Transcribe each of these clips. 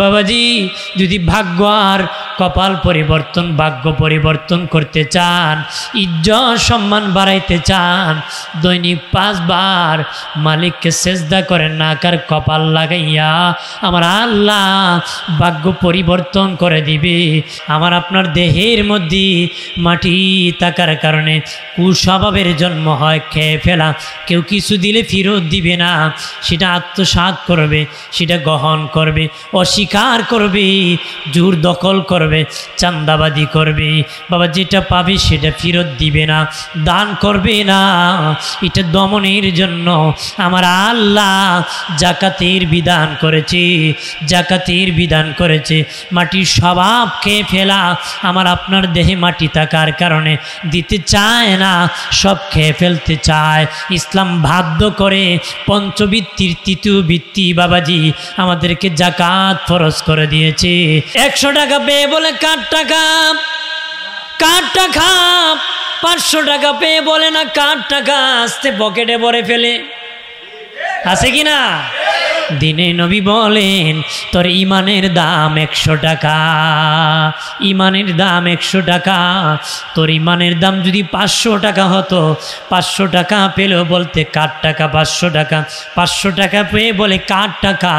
বাবাজি যদি ভাগ্য আর কপাল পরিবর্তন ভাগ্য পরিবর্তন করতে চান, ইজ্জত সম্মান বাড়াইতে চান, দৈনিক 5 বার মালিককে সেজদা করেন না, কার কপাল লাগাইয়া আমার আল্লাহ ভাগ্য পরিবর্তন করে দিবে। আমার আপনার দেহের মধ্যে মাটি থাকার কারণে কুস্বভাবের জন্ম হয়, খেয়ে ফেলা, কেউ কিছু দিলে ফেরত দিবে না, সেটা আত্মসাৎ করবে, সেটা গ্রহণ করবে, অস্বীকার করবে, জোর দখল করবে, চান্দাবাদি করবে। বাবা যেটা পাবে সেটা ফেরত দিবে না, দান করবে না। এটা দমনের জন্য আমার আল্লাহ জাকাতের বিধান করেছে, জাকাতের বিধান করেছে। মাটির স্বভাব খেয়ে ফেলা আমার আপনার দেহে মাটি থাকার কারণে দিতে চায় না, সব খেয়ে ফেলতে চায়। ইসলাম বাধ্য করে পঞ্চবৃত্তির তৃতীয় বৃত্তি বাবাজি আমাদেরকে জাকাত ফরজ করে দিয়েছে। 100 টাকা পেয়ে বলে কার টাকা, কার টাকা, 500 টাকা পেয়ে বলে না কার টাকা, আস্তে পকেটে ভরে ফেলে, আছে কি না? দিনে নবী বলেন তোর ইমানের দাম 100 টাকা, ইমানের দাম 100 টাকা। তোর ইমানের দাম যদি 500 টাকা হতো, 500 টাকা পেলেও বলতে কার টাকা, 500 টাকা, 500 টাকা পেয়ে বলে কার টাকা,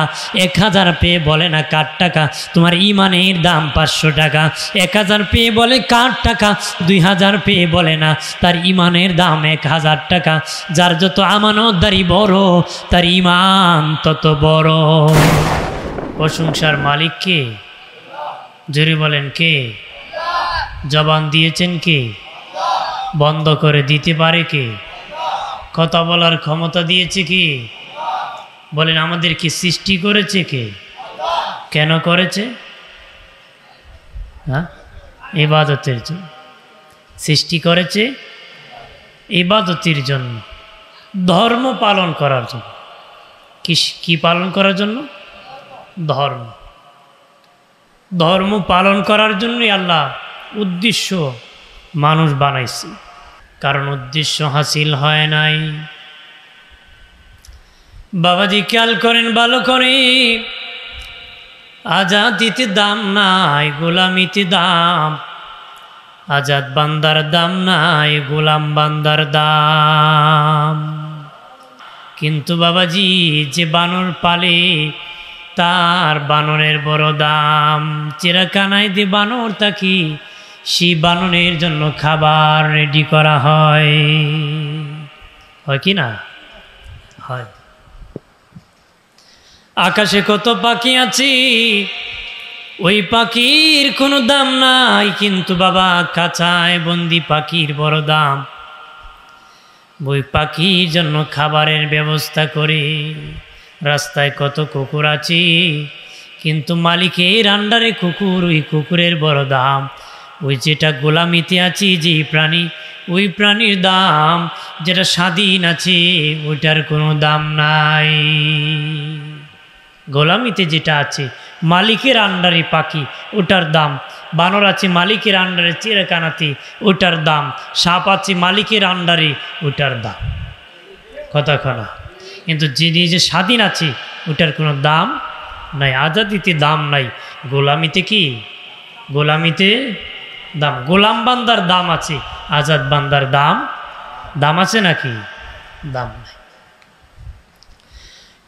1000 পেয়ে বলে না কার টাকা। তোমার ইমানের দাম 500 টাকা, 1000 পেয়ে বলে কার টাকা, 2000 পেয়ে বলে না তার ইমানের দাম 1000 টাকা। যার যত আমানতদারি বড় তার ইমান তত বড়। প্রশংসার মালিক কে? জোরে বলেন কে? জবান দিয়েছেন কে? বন্ধ করে দিতে পারে কে? কথা বলার ক্ষমতা দিয়েছে কে? বলেন আমাদেরকে সৃষ্টি করেছে কে? কেন করেছে? হ্যাঁ, ইবাদতের জন্য সৃষ্টি করেছে, ইবাদতের জন্য, ধর্ম পালন করার জন্য। কি পালন করার জন্য? ধর্ম। ধর্ম পালন করার জন্যই আল্লাহ উদ্দেশ্য মানুষ বানাইছে, কারণ উদ্দেশ্য হাসিল হয় নাই। বাবাজি খেয়াল করেন ভালো করে, আজাদিতে দাম নাই, গোলামিতে দাম। আজাদ বান্দার দাম নাই, গোলাম বান্দার দাম। কিন্তু বাবাজি যে বানর পালে তার বানরের বড় দাম। চিড়াখানায় যে বানর থাকি সেই বানরের জন্য খাবার রেডি করা হয়, হয় কি না? হয়। আকাশে কত পাখি আছে, ওই পাখির কোনো দাম নাই, কিন্তু বাবা খাঁচায় বন্দি পাখির বড় দাম। ওই পাখির জন্য খাবারের ব্যবস্থা করে। রাস্তায় কত কুকুর আছে, কিন্তু মালিকের আন্ডারে কুকুর, ওই কুকুরের বড় দাম। ওই যেটা গোলামিতে আছে যে প্রাণী, ওই প্রাণীর দাম। যেটা স্বাধীন আছে ওইটার কোনো দাম নাই। গোলামিতে যেটা আছে মালিকের আন্ডারে পাখি, ওটার দাম। বানর আছে মালিকের আন্ডারে চিড়াখানাতে, ওটার দাম। সাপ আছে মালিকের আন্ডারে, ওটার দাম। কথা খনা। কিন্তু যিনি যে স্বাধীন আছে ওটার কোনো দাম নাই। আজাদিতে দাম নাই, গোলামিতে কি? গোলামিতে দাম। গোলাম বান্দার দাম আছে, আজাদ বান্দার দাম দাম আছে নাকি? দাম নাই।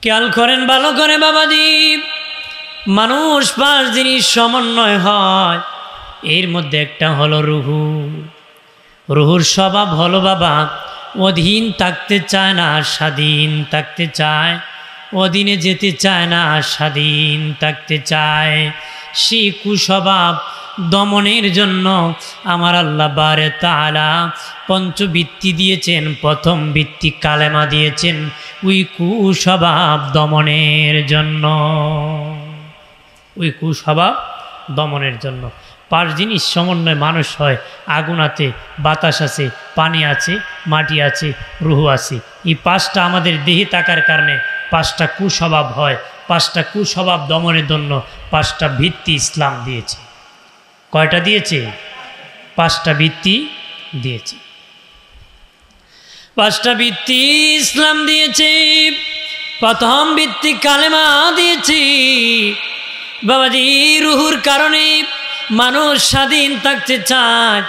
খেয়াল করেন ভালো করে বাবাজি, মানুষ 5 জিনিস সমন্বয় হয়, এর মধ্যে একটা হলো রুহু। রুহুর স্বভাব হলো বাবা অধীন থাকতে চায় না, স্বাধীন থাকতে চায়। অধীনে যেতে চায় না, স্বাধীন থাকতে চায়। সেই কুস্বভাব দমনের জন্য আমার আল্লাহ বারে তাআলা পঞ্চবৃত্তি দিয়েছেন। প্রথম বৃত্তি কালেমা দিয়েছেন ওই কুস্বভাব দমনের জন্য, ওই কুস্বভাব দমনের জন্য। 5 জিনিস সমন্বয় মানুষ হয়। আগুন আছে, বাতাস আছে, পানি আছে, মাটি আছে, রুহু আছে। এই 5টা আমাদের দেহে থাকার কারণে 5টা কুস্বভাব হয়। 5টা কুস্বভাব দমনের জন্য 5টা ভিত্তি ইসলাম দিয়েছে। কয়টা দিয়েছে? 5টা ভিত্তি দিয়েছে। 5টা ভিত্তি ইসলাম দিয়েছে। প্রথম ভিত্তি কালেমা দিয়েছি। বাবাজি রুহুর কারণে মানুষ স্বাধীন থাকতে চায়,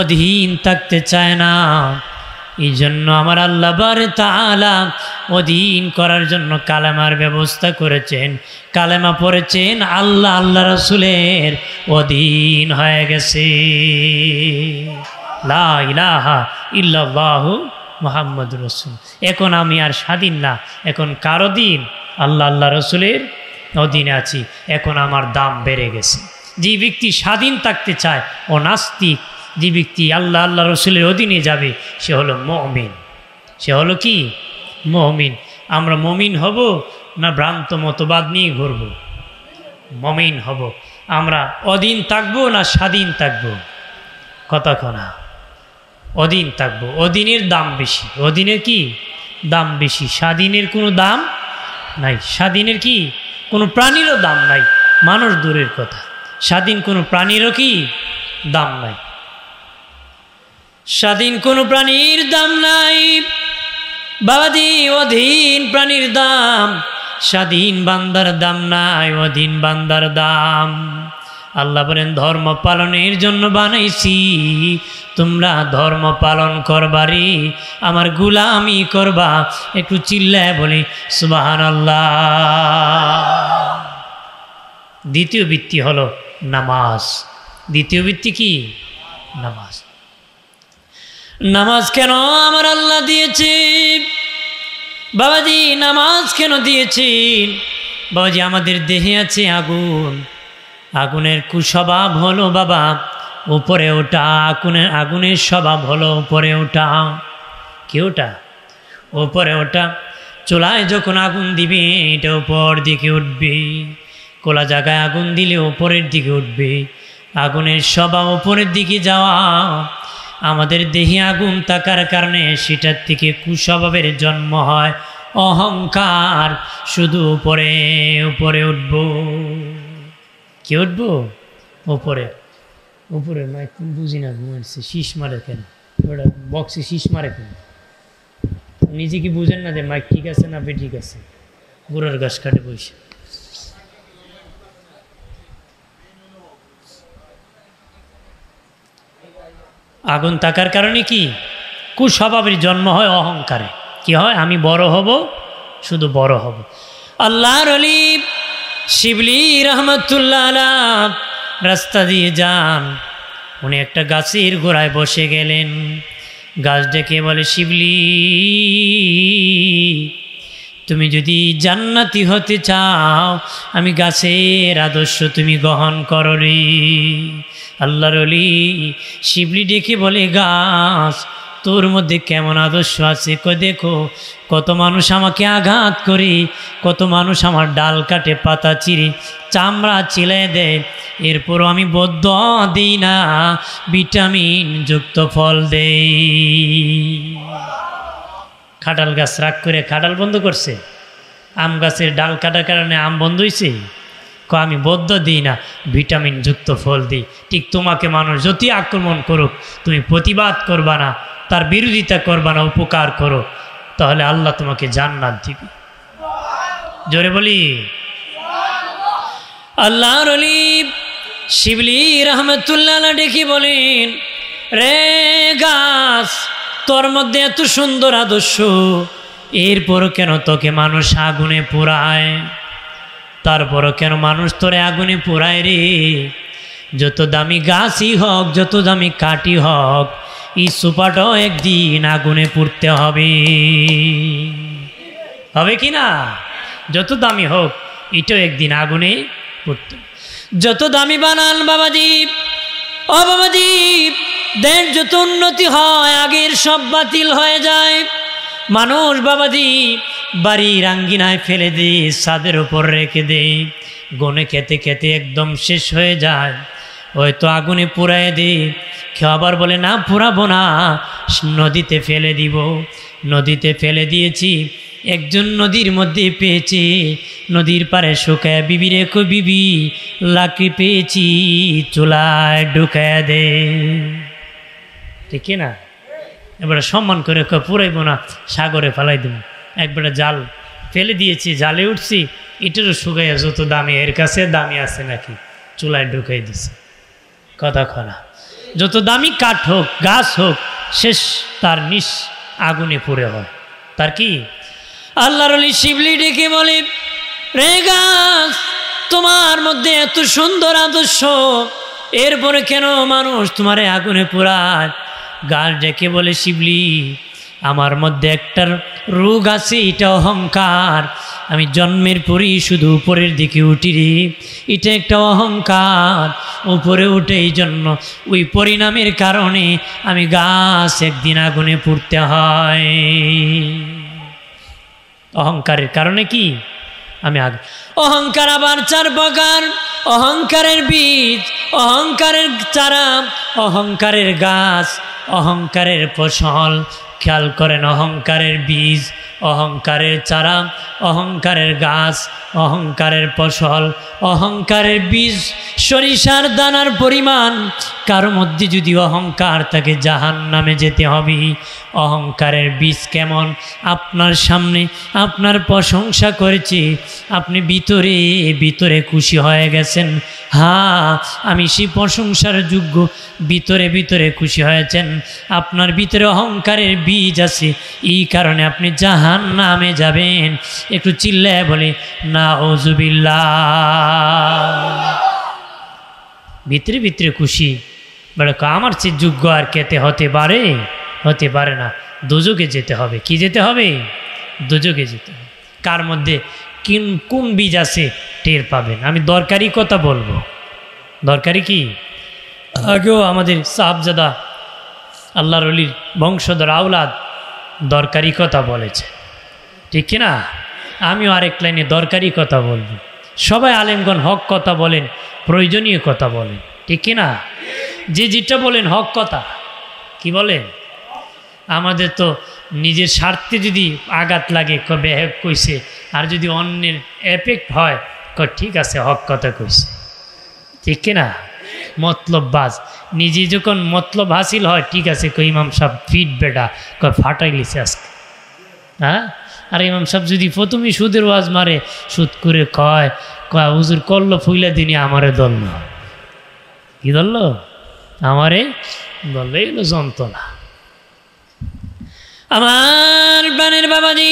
অধীন থাকতে চায় না। এই জন্য আমার আল্লাহ বারে তাআলা অধীন করার জন্য কালেমার ব্যবস্থা করেছেন। কালেমা পড়েছেন, আল্লাহ আল্লাহ রসুলের অধীন হয়ে গেছে। লা ইলাহা ইল্লাল্লাহু মুহাম্মাদুর রাসূল। এখন আমি আর স্বাধীন না, এখন কার অধীন? আল্লাহ আল্লাহ রসুলের অধীনে আছি। এখন আমার দাম বেড়ে গেছে। যে ব্যক্তি স্বাধীন থাকতে চায় ও নাস্তিক, যে ব্যক্তি আল্লাহ আল্লাহ রসুলের অধীনে যাবে সে হলো মুমিন। সে হলো কি? মুমিন। আমরা মুমিন হব না ভ্রান্ত মতবাদ নিয়ে ঘুরব? মুমিন হব। আমরা অধীন থাকবো না স্বাধীন থাকবো? কতক্ষণা অধীন থাকবো। অধীনের দাম বেশি। অধীনের কি দাম বেশি? স্বাধীনের কোনো দাম নাই। স্বাধীনের কি কোনো প্রাণীরও দাম নাই। মানুষ দূরের কথা, স্বাধীন কোনো প্রাণীরও কি দাম নাই। স্বাধীন কোনো প্রাণীর দাম নাই বাবাজি। অধীন প্রাণীর দাম, স্বাধীন বান্দার দাম নাই, অধীন বান্দার দাম। আল্লাহ বলেন ধর্ম পালনের জন্য বানাইছি, তোমরা ধর্ম পালন করবারি, আমার গুলামি করবা। একটু চিল্লায় বলি সুবহানাল্লাহ। দ্বিতীয় বৃত্তি হলো নামাজ। দ্বিতীয় বৃত্তি কি? নামাজ। নামাজ কেন আমার আল্লাহ দিয়েছে বাবাজি? নামাজ কেন দিয়েছেন বাবাজি? আমাদের দেহে আছে আগুন। আগুনের কুস্বভাব হলো বাবা উপরে ওঠা। আগুনের স্বভাব হলো উপরে ওঠা। কি ওঠা? উপরে ওঠা। চুলায় যখন আগুন দিবে এটা উপর দিকে উঠবে, কোলা জায়গায় আগুন দিলে উপরের দিকে উঠবে। আগুনের স্বভাব উপরের দিকে যাওয়া। আমাদের দেহে আগুন থাকার কারণে সেটার থেকে কুস্বভাবের জন্ম হয়, অহংকার। শুধু উপরে উপরে উঠব। কি উঠবো? উপরে উপরে। মাইক বুঝি না, ঘুমাচ্ছে। শীষ মারে কেন? ওটা বক্সে শীষ মারে কেন? নিজে কি বুঝেন না যে মাইক ঠিক আছে না ঠিক আছে? বুড়ার গাছ কাটে বসে। আগুন থাকার কারণে কি কুস্বভাবের জন্ম হয়, অহংকারে। কি হয়? আমি বড় হব, শুধু বড় হব। আল্লাহর ওলি শিবলি রহমতুল্লাহ আলাইহি রাস্তা দিয়ে যান। উনি একটা গাছের গোড়ায় বসে গেলেন। গাছ ডেকে বলে, শিবলি তুমি যদি জান্নাতি হতে চাও, আমি গাছের আদর্শ তুমি গ্রহণ করো রে। আল্লাহর ওলি শিবলি ডেকে বলে, গাছ তোর মধ্যে কেমন আদর্শ আছে? দেখো কত মানুষ আমাকে আঘাত করে, কত মানুষ আমার ডাল কাটে, পাতা চিরে, চামড়া চিলে দেয়, এরপরও আমি বদ্ধ দিই না, ভিটামিন যুক্ত ফল দেই। খাটাল গাছ রাগ করে খাটাল বন্ধ করছে। আম গাছের ডাল কাটার কারণে আম বন্ধ হয়েছে। আমি বদ্ধ দিই না, ভিটামিন যুক্ত ফল দিই। ঠিক তোমাকে মানুষ যতই আক্রমণ করুক, তুমি প্রতিবাদ করবা না, তার বিরোধিতা করবা না, উপকার করো, তাহলে আল্লাহ তোমাকে জান্নাত দিবে। জোরে বলি আল্লাহর ওলি শিবলি রহমতুল্লাহ ডেকে বলেন, রে গাছ তোর মধ্যে এত সুন্দর আদর্শ, এরপরও কেন তোকে মানুষ আগুনে পোড়ায়? তারপরও কেন মানুষ তোরে আগুনে পোড়ায় রে? যত দামি গাছই হোক, যত দামি কাঠই হোক, এই সুপাটাও একদিন আগুনে পুড়তে হবে। হবে কি না? যত দামি হোক এটাও একদিন আগুনে পুড়তে। যত দামি বানান বাবাজি, ও বাবাজি, দেশ যত উন্নতি হয় আগের সব বাতিল হয়ে যায়। মানুষ বাবাজি বাড়ির আঙ্গিনায় ফেলে দিয়ে ছাদের উপর রেখে দেয়, গনে খেতে খেতে একদম শেষ হয়ে যায়, হয়তো আগুনে পুড়ায় দেয়। কেউ আবার বলে না পুড়াবো না, নদীতে ফেলে দিব। নদীতে ফেলে দিয়েছি, একজন নদীর মধ্যে পেয়েছি, নদীর পারে শুকায় বিবি রেখো বিবি, লাকড়ি পেয়েছি চুলায় ঢুকায় দে। ঠিক না? এবারে সম্মান করে পুরাইব না, সাগরে ফেলাই দেব। একবারে জাল ফেলে দিয়েছি, জালে উঠছি, এটারও শুকাইয়া যত দামি, এর কাছে দামি আছে নাকি, চুলায় ঢুকাই দিছে। কথা খনা, যত দামি কাঠ হোক গাছ হোক, শেষ তার নিশ আগুনে পুড়ে হয়। তার কি আল্লাহর ওলি শিবলি ডেকে বলে, রে গাছ, তোমার মধ্যে এত সুন্দর আদর্শ, এরপরে কেন মানুষ তোমারে আগুনে পোড়ায়? গাছ ডেকে বলে, শিবলি, আমার মধ্যে একটা রোগ আছে, এটা অহংকার। আমি জন্মের পরই শুধু উপরের দিকে উঠি রে, এটা একটা অহংকার। উপরে উঠে এই জন্য ওই পরিণামের কারণে আমি গাছ একদিন আগুনে পুড়তে হয়। অহংকারের কারণে কি আমি অহংকার আবার 4 প্রকার। অহংকারের বীজ, অহংকারের চারা, অহংকারের গাছ, অহংকারের ফসল। খেয়াল করেন, অহংকারের বীজ, অহংকারের চারা, অহংকারের গাছ, অহংকারের ফসল। অহংকারের বীজ সরিষার দানার পরিমাণ। কারো মধ্যে যদি অহংকার তাকে জাহান্নামে যেতে হবে। অহংকারের বীজ কেমন? আপনার সামনে আপনার প্রশংসা করেছে, আপনি ভিতরে ভিতরে খুশি হয়ে গেছেন, হ্যাঁ আমি সেই প্রশংসার যোগ্য, ভিতরে ভিতরে খুশি হয়েছেন। আপনার ভিতরে অহংকারের বীজ আছে, এই কারণে আপনি জাহান্নামে যাবেন। একটু চিল্লায় বলে নাউজুবিল্লাহ। ভিতরে ভিতরে খুশি, বলে আমার চেয়ে যোগ্য আর কেতে হতে পারে? হতে পারে না। দোজকে যেতে হবে। কি যেতে হবে? দোজকে যেতে হবে। কার মধ্যে কোন বীজ আছে টের পাবেন। আমি দরকারি কথা বলবো। দরকারি কি? আগেও আমাদের সাহাবজাদা আল্লাহর ওলির বংশধর আওলাদ দরকারি কথা বলেছে, ঠিক কিনা? আমিও আরেক লাইনে দরকারি কথা বলবো। সবাই আলেমগণ হক কথা বলেন, প্রয়োজনীয় কথা বলেন, ঠিক কিনা? যে যেটা বলেন হক কথা। কি বলেন? আমাদের তো নিজের স্বার্থে যদি আঘাত লাগে কবে কইছে, আর যদি অন্যের এফেক্ট হয় ঠিক আছে হক কথা কইছে, ঠিক কিনা? মতলব বাজ, নিজে যখন মতলব হাসিল হয় ঠিক আছে কই ইমাম সাহেব ফিট বেটা কয় ফাটাই লিছে আজকে, হ্যাঁ? আর ইমাম সাহেব যদি প্রথমেই সুদের ওয়াজ মারে, সুদ করে কয় হুজুর করলো ফুইলা দিনই আমারে ধরল। কি ধরল? আমারে ধরল। এগুলো যন্ত্রণা। আমার প্রাণের বাবাজি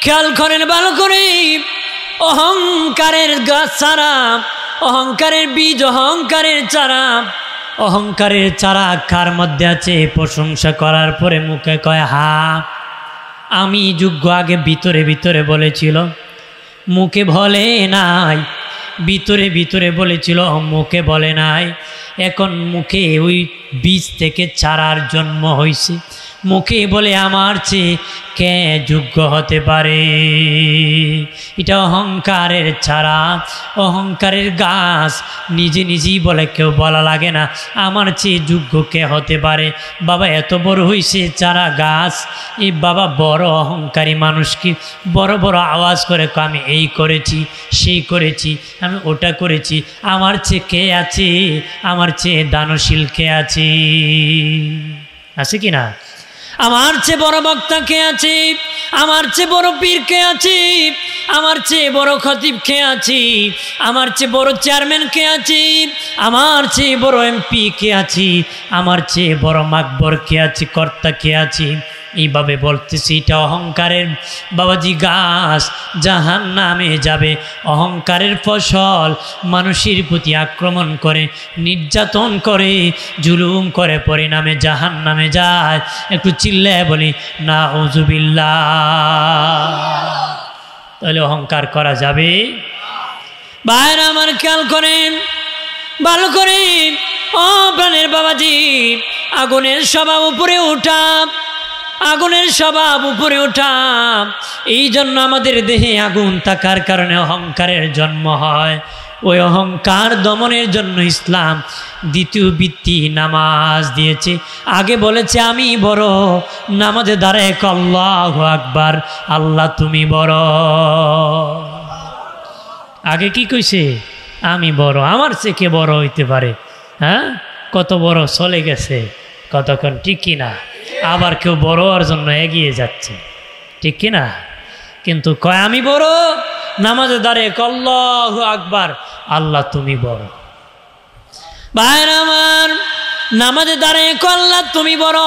খেয়াল করেন ভালো করে। অহংকারের গাছ চারা, অহংকারের বীজ, অহংকারের চারা। অহংকারের চারা কার মধ্যে আছে? প্রশংসা করার পরে মুখে কয় হা আমি যোগ্য। আগে ভিতরে ভিতরে বলেছিল, মুখে বলে নাই। ভিতরে ভিতরে বলেছিল, মুখে বলে নাই। এখন মুখে ওই বীজ থেকে চারার জন্ম হয়েছে। মুখে বলে আমার চেয়ে কে যোগ্য হতে পারে। এটা অহংকারের চারা, অহংকারের গাছ। নিজে নিজেই বলে, কেউ বলা লাগে না আমার চেয়ে যোগ্য কে হতে পারে। বাবা এত বড় হয়েছে চারা গাছ, এই বাবা বড় অহংকারী মানুষকে বড় বড় আওয়াজ করে আমি এই করেছি, সেই করেছি, আমি ওটা করেছি। আমার চেয়ে কে আছে? আমার চেয়ে দানশীল কে আছে? আছে কি না? আমার চেয়ে বড় বক্তা কে আছে? আমার চেয়ে বড় পীর কে আছে? আমার চেয়ে বড় খতিব কে আছে? আমার চেয়ে বড় চেয়ারম্যান কে আছে? আমার চেয়ে বড় এমপি কে আছে? আমার চেয়ে বড় মাকবর কে আছে? কর্তা কে আছে? এইভাবে বলতেছি। এটা অহংকারের বাবাজি গাছ, জাহান্নামে যাবে। অহংকারের ফসল মানুষের প্রতি আক্রমণ করে, নির্যাতন করে, জুলুম করে, পরিণামে জাহান্নামে যায়। একটু চিল্লায় বলি নাউজুবিল্লাহ। তাহলে অহংকার করা যাবে? ভাইরা আমার খেয়াল করেন ভালো করে। ও প্রাণের বাবাজি, আগুনের স্বভাব উপরে ওঠা, আগুনের স্বভাব উপরে ওঠা। এই জন্য আমাদের দেহে আগুন থাকার কারণে অহংকারের জন্ম হয়। ওই অহংকার দমনের জন্য ইসলাম দ্বিতীয় বৃত্তি নামাজ দিয়েছে। আগে বলেছে আমি বড়, নামাজে দাঁড়ায় আল্লাহু আকবার, আল্লাহ তুমি বড়। আগে কি কইছে? আমি বড়, আমার চেয়ে কে বড় হইতে পারে? হ্যাঁ, কত বড় চলে গেছে কতক্ষণ, ঠিক কিনা? আবার কেউ বড় হওয়ার জন্য এগিয়ে যাচ্ছে, ঠিক কিনা? কিন্তু কয় আমি বড়, নামাজে দাঁড়িয়ে আল্লাহু আকবার, আল্লাহ তুমি বড়। ভাইরা আমার, নামাজে দাঁড়িয়ে আল্লাহ তুমি বড়,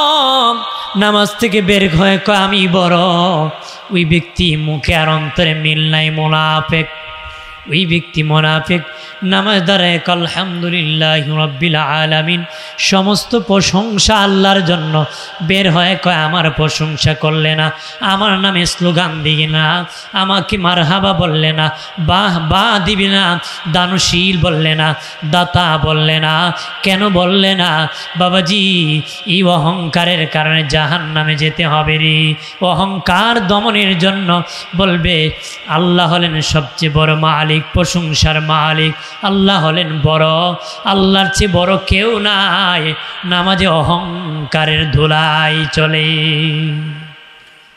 নামাজ থেকে বের হয়ে আমি বড়, ওই ব্যক্তি মুখে আর অন্তরে মিল নাই, মুনাফিক। ওই ব্যক্তি মুনাফিক। নামাজ দাঁড়ায় আলহামদুলিল্লাহি রাব্বিল আলামিন, সমস্ত প্রশংসা আল্লাহর জন্য, বের হয়ে কয় আমার প্রশংসা করলে না, আমার নামে স্লোগান দিবি না, আমাকে মারহাবা বললে না, বাহ বাহ দিবি না, দানশীল বললে না, দাতা বললে না, কেন বললে না? বাবাজি, এই অহংকারের কারণে জাহান্নামে যেতে হবে রে। অহংকার দমনের জন্য বলবে আল্লাহ হলেন সবচেয়ে বড় মালিক, প্রশংসার মালিক, আল্লাহ হলেন বড়, আল্লাহর চেয়ে বড় কেউ নাই। নামাজে অহংকারের ধুলাই চলে।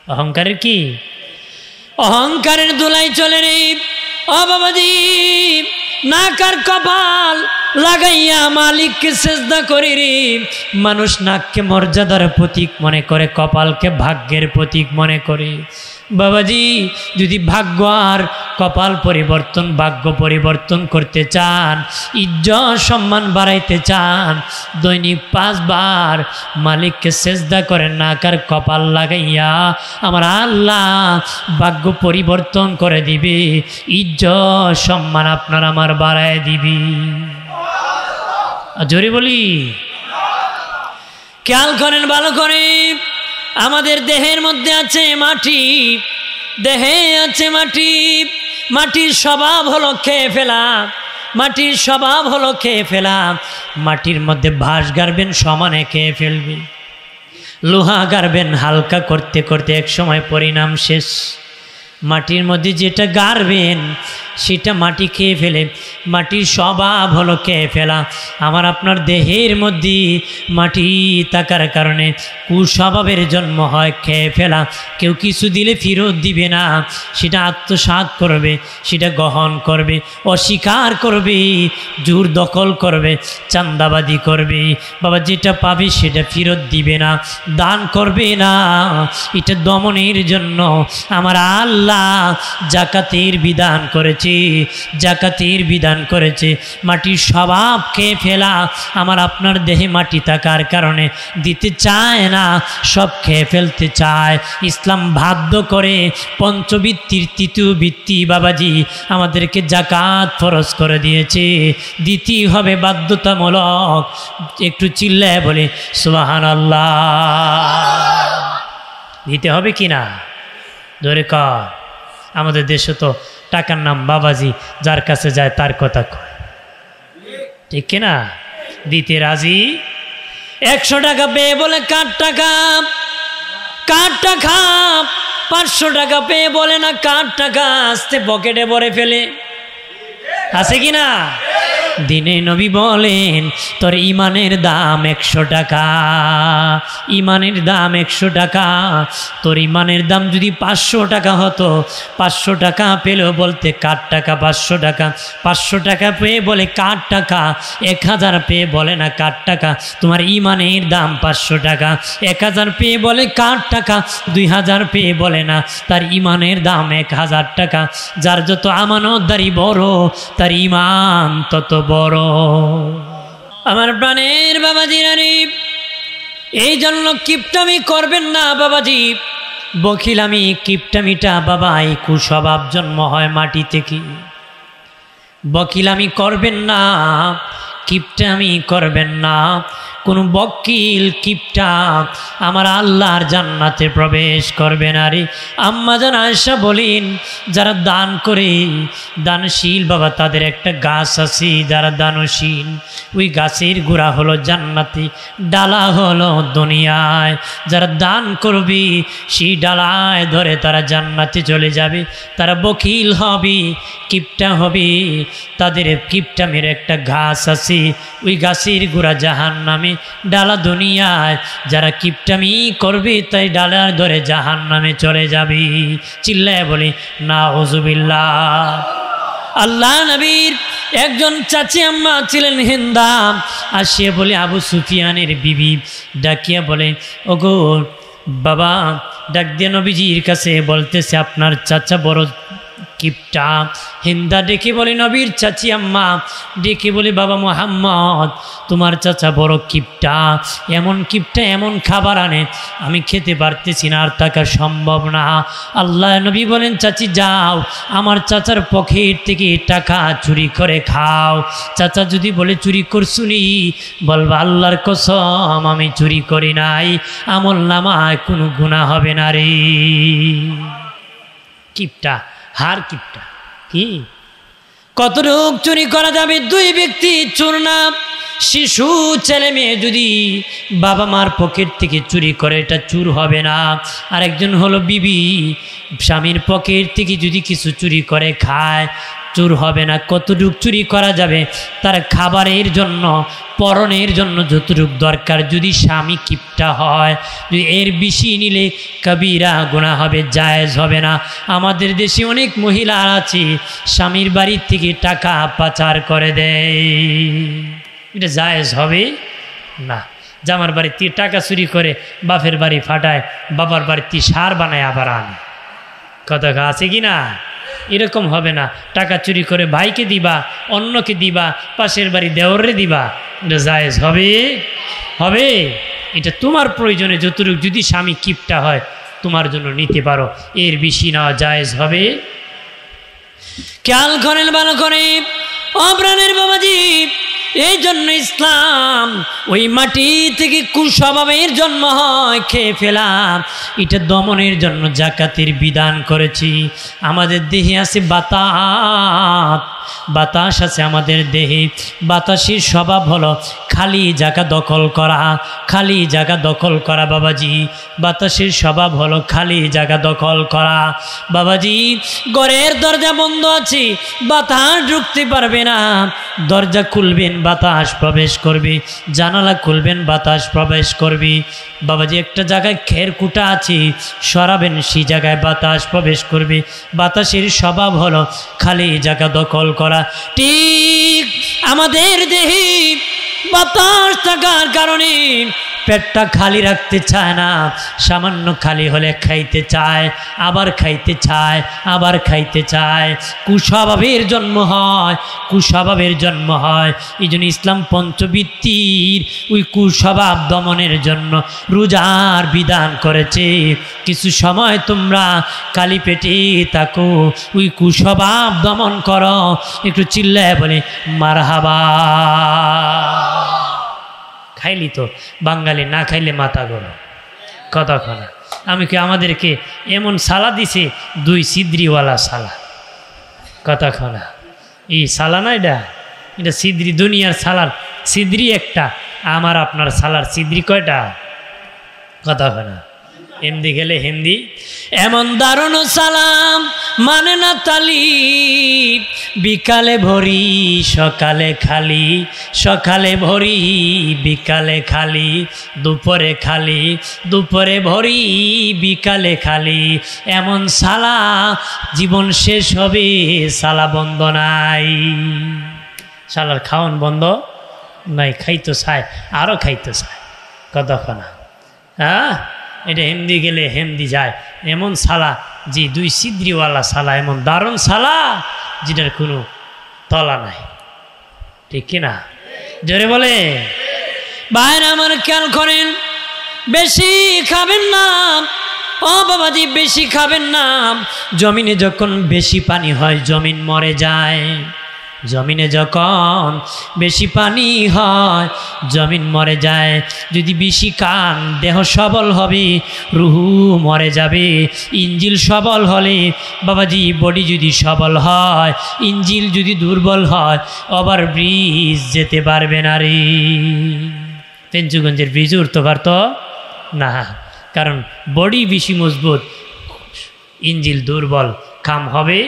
অহংকারের কি? অহংকারের ধুলাই চলে রে। ও বাবাজি, নাকার কপাল লাগাইয়া মালিককে সেজদা করি রে। মানুষ নাককে মর্যাদার প্রতীক মনে করে, কপালকে ভাগ্যের প্রতীক মনে করে। বাবাজি, যদি ভাগ্য আর কপাল পরিবর্তন, ভাগ্য পরিবর্তন করতে চান, ইজ্জত সম্মান বাড়াইতে চান, দৈনিক 5 বার মালিককে সেজদা করেন, নাকার কপাল লাগাইয়া, আমার আল্লাহ ভাগ্য পরিবর্তন করে দিবে, ইজ্জত সম্মান আপনার আমার বাড়ায় দিবি। জোরে বলি, খেয়াল করেন ভালো করে। আমাদের দেহের মধ্যে আছে মাটি, দেহে আছে মাটি, মাটির স্বভাব হলো খেয়ে ফেলা, মাটির স্বভাব হলো খেয়ে ফেলা। মাটির মধ্যে ভাস গাড়বেন, সমানে খেয়ে ফেলবে। লোহা গাড়বেন, হালকা করতে করতে এক সময় পরিণাম শেষ। মাটির মধ্যে যেটা গাড়বেন সেটা মাটি খেয়ে ফেলে, মাটির স্বভাব হলো খেয়ে ফেলা। আমার আপনার দেহের মধ্যে মাটি থাকার কারণে কুস্বভাবের জন্ম হয়, খেয়ে ফেলা। কেউ কিছু দিলে ফেরত দিবে না, সেটা আত্মসাৎ করবে, সেটা গ্রহণ করবে, অস্বীকার করবে, জোর দখল করবে, চান্দাবাদি করবে। বাবা, যেটা পাবে সেটা ফেরত দিবে না, দান করবে না। এটা দমনের জন্য আমার আল্লাহ জাকাতের বিধান করেছে, জাকাতের বিধান করেছে। মাটির স্বভাব খেয়ে ফেলা, আমার আপনার দেহে মাটি থাকার কারণে দিতে চায় না, সব খেয়ে ফেলতে চায়। ইসলাম বাধ্য করে পঞ্চবৃত্তির 3য় বৃত্তি বাবাজি আমাদেরকে জাকাত ফরজ করে দিয়েছে, দিতেই হবে বাধ্যতামূলক। একটু চিল্লায় বলে সুবহানাল্লাহ। দিতে হবে কি না? ধরে কর। আমাদের দেশে তো টাকার নাম বাবাজি, যার কাছে যায় তার কথা কয়, ঠিক কিনা? দিতে রাজি। 100 টাকা পেয়ে বলে কার টাকা, কার টাকা। 500 টাকা পেয়ে বলে না কার টাকা, আস্তে পকেটে ভরে ফেলে, আছে কিনা? দিনে নবী বলেন তোর ইমানের দাম 100 টাকা, ইমানের দাম 100 টাকা। তোর ইমানের দাম যদি 500 টাকা হতো, 500 টাকা পেলেও বলতে কার টাকা 500 টাকা, 500 টাকা পেয়ে বলে কার টাকা, 1000 পেয়ে বলে না কার টাকা। তোমার ইমানের দাম 500 টাকা, 1000 পেয়ে বলে কার টাকা, 2000 পেয়ে বলে না তার ইমানের দাম 1000 টাকা। যার যত আমানতদারি বড়, তার ইমান তত বড়। আমার প্রাণের বাবাজি রানী, এই জন্য কিপটামি করবেন না বাবাজি, বখিলামি কিপটামিটা বাবা এই কুস্বভাব জন্ম হয় মাটি থেকে। বখিলামি করবেন না, কিপটামি করবেন না। কোনো বকিল কিপটা আমার আল্লাহর জান্নাতে প্রবেশ করবে না রে। আম্মা জান আয়েশা বলেন, যারা দান করে, দানশীল বাবা, তাদের একটা গাছ আছে, যারা দানশীল ওই গাছের গোড়া হলো জান্নাতে, ডালা হলো দুনিয়ায়। যারা দান করবে সেই ডালায় ধরে তারা জান্নাতে চলে যাবে। তারা বকিল হবে, কিপটা হবে, তাদের কিপটামের একটা গাছ আছে, ওই গাছের গোড়া জাহান্নামে, ডালা দুনিয়ায়। যারা কিপটামি করবে তাই ডালা ধরে জাহান্নামে চলে যাবে। চিল্লায় বলি নাউজুবিল্লাহ। আল্লাহ নবীর একজন চাচি আম্মা ছিলেন হিন্দা, আসিয়া বলে আবু সুফিয়ানের বিবি ডাকিয়া বলে, ওগো বাবা, ডাক দিয়ে নবীজির কাছে বলতেছে আপনার চাচা বড় কিপটা। হিন্দা ডেকে বলে নবীর চাচি আম্মা, ডেকে বলে বাবা মুহাম্মদ তোমার চাচা বড় কিপটা, এমন কিপটা এমন খাবার আনে আমি খেতে পারতেছি না, আর থাকা সম্ভব না। আল্লাহ নবী বলেন চাচি যাও আমার চাচার পকেট থেকে টাকা চুরি করে খাও। চাচা যদি বলে চুরি করছুনি, বলবা আল্লাহর কসম আমি চুরি করি নাই, আমল নামায় কোনো গুনাহ হবে না রে। কিপটা, হার কিপটা। কি কতটুক চুরি করা যাবে? দুই ব্যক্তি চোর না, শিশু ছেলে মেয়ে যদি বাবা মার পকেট থেকে চুরি করে এটা চুর হবে না। আরেকজন হলো বিবি, স্বামীর পকেট থেকে যদি কিছু চুরি করে খায় চুর হবে না। কতটুক চুরি করা যাবে? তার খাবারের জন্য পরনের জন্য যতটুক দরকার, যদি স্বামী কিপটা হয়, যদি এর বেশি নিলে কবিরা গুনাহ হবে, জায়েজ হবে না। আমাদের দেশে অনেক মহিলা আছে স্বামীর বাড়ির থেকে টাকা পাচার করে দেয়, এটা জায়েজ হবে না। জামার বাড়িতে টাকা চুরি করে বাপের বাড়ি ফাটায়, বাবার বাড়িতে সার বানায় আবার আনে, কথা আছে কি না? এরকম হবে না। টাকা চুরি করে ভাইকে দিবা, অন্যকে দিবা, পাশের বাড়ি দেওরে দিবা, এটা জায়েজ হবে? হবে? এটা তোমার প্রয়োজনে যতটুকু, যদি স্বামী কিপটা হয় তোমার জন্য নিতে পারো, এর বেশি নেওয়া জায়েজ হবে। খেয়াল করেন ভালো করে অপ্রাণের বাবাজি, এই জন্য ইসলাম ওই মাটি থেকে কুস্বভাবের জন্ম হয় খেয়ে ফেলাম, এটা দমনের জন্য জাকাতের বিধান করেছি। আমাদের দেহে আছে বাতাস, বাতাস আছে আমাদের দেহে, বাতাসের স্বভাব হলো খালি জায়গা দখল করা, খালি জায়গা দখল করা বাবাজি। বাতাসের স্বভাব হলো খালি জায়গা দখল করা বাবাজি। ঘরের দরজা বন্ধ আছে, বাতাস ঢুকতে পারবে না, দরজা খুলবেন বাতাস প্রবেশ করবে, জানালা খুলবেন বাতাস প্রবেশ করবে বাবাজি। একটা জায়গায় খের কুটা আছে, সরাবেন সেই জায়গায় বাতাস প্রবেশ করবে। বাতাসের স্বভাব হলো খালি জায়গা দখল করা। ঠিক আমাদের দেহে বাতাস থাকার কারণে পেটটা খালি রাখতে চায় না, সামান্য খালি হলে খাইতে চায়, আবার খাইতে চায়, আবার খাইতে চায়। কুস্বভাবের জন্ম হয়, কুস্বভাবের জন্ম হয়। এই জন্য ইসলাম পঞ্চবৃত্তির ওই কুস্বভাব দমনের জন্য রোজার বিধান করেছে। কিছু সময় তোমরা খালি পেটে থাকো, ওই কুস্বভাব দমন করো। একটু চিল্লায় বলে মারহাবা। খাইলি তো বাঙালি, না খাইলে মাথা গরম, কতক্ষণ। আমি কি আমাদেরকে এমন সালা দিছে, দুই সিদ্রিওয়ালা সালা, কতক্ষণ। এই সালা না, এটা এটা সিদ্রি, দুনিয়ার সালার সিদ্রি একটা, আমার আপনার সালার সিদ্রি কয়টা, কতক্ষণ। হিন্দি গেলে হিন্দি, এমন দারুণ সালাম মানে না তালি, বিকালে ভরি সকালে খালি, সকালে ভরি বিকালে খালি, দুপুরে খালি দুপুরে ভরি বিকালে খালি। এমন সালা জীবন শেষ হবে, সালা বন্ধ নাই, সালার খাওয়ান বন্ধ নাই, খাইতো চায়, আরও খাইতো চায়, কতক্ষণ। হ্যাঁ, এটা হিন্দি গেলে হিন্দি যায়। এমন সালা যে দুই সিদ্রিওয়ালা সালা, এমন দারুণ সালা যেটার কোনো তলা নাই, ঠিক কিনা? জোরে বলে ভাইরা আমার, খেয়াল করেন, বেশি খাবেন না ও বাবাজি, বেশি খাবেন না। জমিনে যখন বেশি পানি হয় জমিন মরে যায়, জমিনে যখন বেশি পানি হয় জমিন মরে যায়। যদি বেশি খান দেহ সবল হবে, রুহু মরে যাবে। ইঞ্জিল সবল হলে বাবাজি, বডি যদি সবল হয়, ইঞ্জিল যদি দুর্বল হয়, ওভার ব্রিজ যেতে পারবে না রে। পেঞ্চুগঞ্জের ব্রিজ উঠতে পারত না, কারণ বডি বেশি মজবুত, ইঞ্জিল দুর্বল, কাম হবে।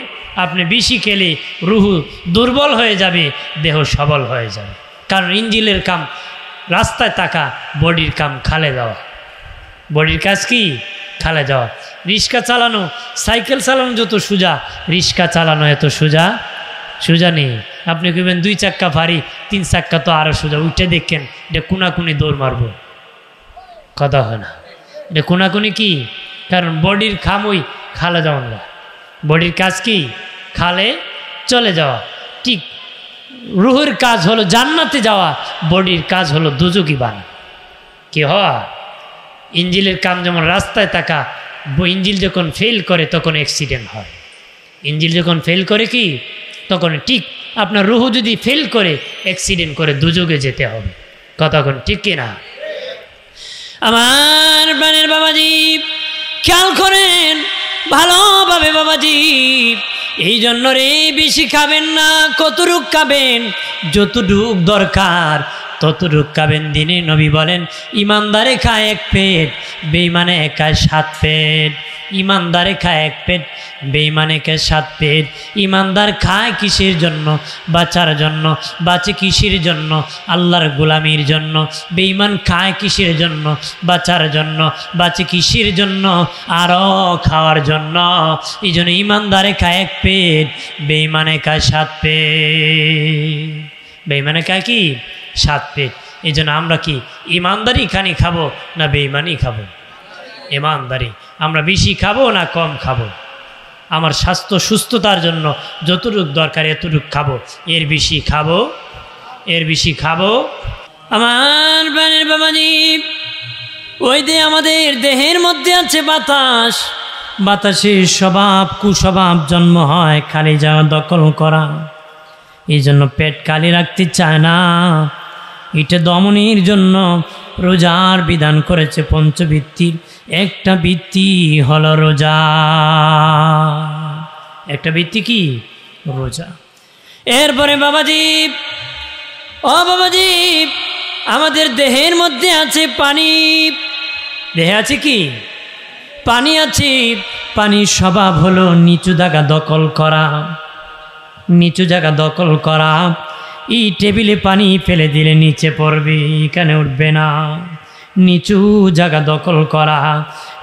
আপনি বেশি খেলে রুহু দুর্বল হয়ে যাবে, দেহ সবল হয়ে যাবে। কারণ ইঞ্জিলের কাম রাস্তায় থাকা, বডির কাম খালে যাওয়া। বডির কাজ কি? খালে যাওয়া। রিক্সা চালানো, সাইকেল চালানো যত সোজা, রিক্সা চালানো এত সোজা সোজা নেই। আপনি কইবেন দুই চাক্কা ভারী, তিন চাক্কা তো আরও সোজা, উঠে দেখেন এটা কোনাকুনি দৌড় মারব, কথা হয় না। এটা কোনাকুনি কি? কারণ বডির খাম ওই খালে যাওয়ান না। বডির কাজ কি? খালে চলে যাওয়া। ঠিক রুহের কাজ হলো জান্নাতে যাওয়া, বডির কাজ হলো দুজকি বানা। কি হওয়া? ইঞ্জিলের কাম যেমন রাস্তায় থাকা, ইঞ্জিল যখন ফেল করে তখন অ্যাক্সিডেন্ট হয়। ইঞ্জিল যখন ফেল করে কি তখন ঠিক আপনার রুহ যদি ফেল করে অ্যাক্সিডেন্ট করে দুযোগে যেতে হবে। কতক্ষণ ঠিক কিনা? আমার প্রাণের বাবাজি খেয়াল করেন ভালোভাবে বাবাজি। এই জন্য রে বেশি খাবেন না, কতটুক খাবেন, যতটুক দরকার ততটুক খাবেন। দিনে নবী বলেন ইমানদারে খায় 1 পেট, বেঈমানে খায় 7 পেট। ইমানদারে খায় 1 পেট, বেঈমানে খায় 7 পেট। ইমানদার খায় কিসের জন্য? বাঁচার জন্য। বাঁচে কিসের জন্য? আল্লাহর গোলামির জন্য। বেঈমান খায় কিসের জন্য? বাঁচার জন্য। বাঁচে কিসের জন্য? আরও খাওয়ার জন্য। এই জন্য ইমানদারে খায় 1 পেট, বেঈমানে খায় 7 পেট। বেঈমানে খায় কি? 7 পেট। এই জন্য আমরা কি ইমানদারি খানি খাবো না বেঈমানি খাবো? ইমানদারি। আমরা বেশি খাবো না কম খাবো? আমার স্বাস্থ্য সুস্থতার জন্য যতটুকু দরকার এতটুকু খাবো, এর বেশি খাবো? এর বেশি খাবো? আমার প্রাণের বাবাজি ওই যে আমাদের দেহের মধ্যে আছে বাতাস, বাতাসের স্বভাব কুস্বভাব জন্ম হয় খালি যাওয়া দখল করা। এই জন্য পেট খালি রাখতে চায় না। এটা দমনের জন্য রোজার বিধান করেছে পঞ্চবৃত্তির একটা বৃত্তি হলো রোজা। একটা বৃত্তি কি? রোজা। এরপরে বাবাজি ও বাবাজি আমাদের দেহের মধ্যে আছে পানি। দেহে আছে কি? পানি আছে। পানির স্বভাব হলো নিচু জায়গা দখল করা। নিচু জায়গা দখল করা। এই টেবিলে পানি ফেলে দিলে নিচে পড়বে, এখানে উঠবে না। নিচু জায়গা দখল করা।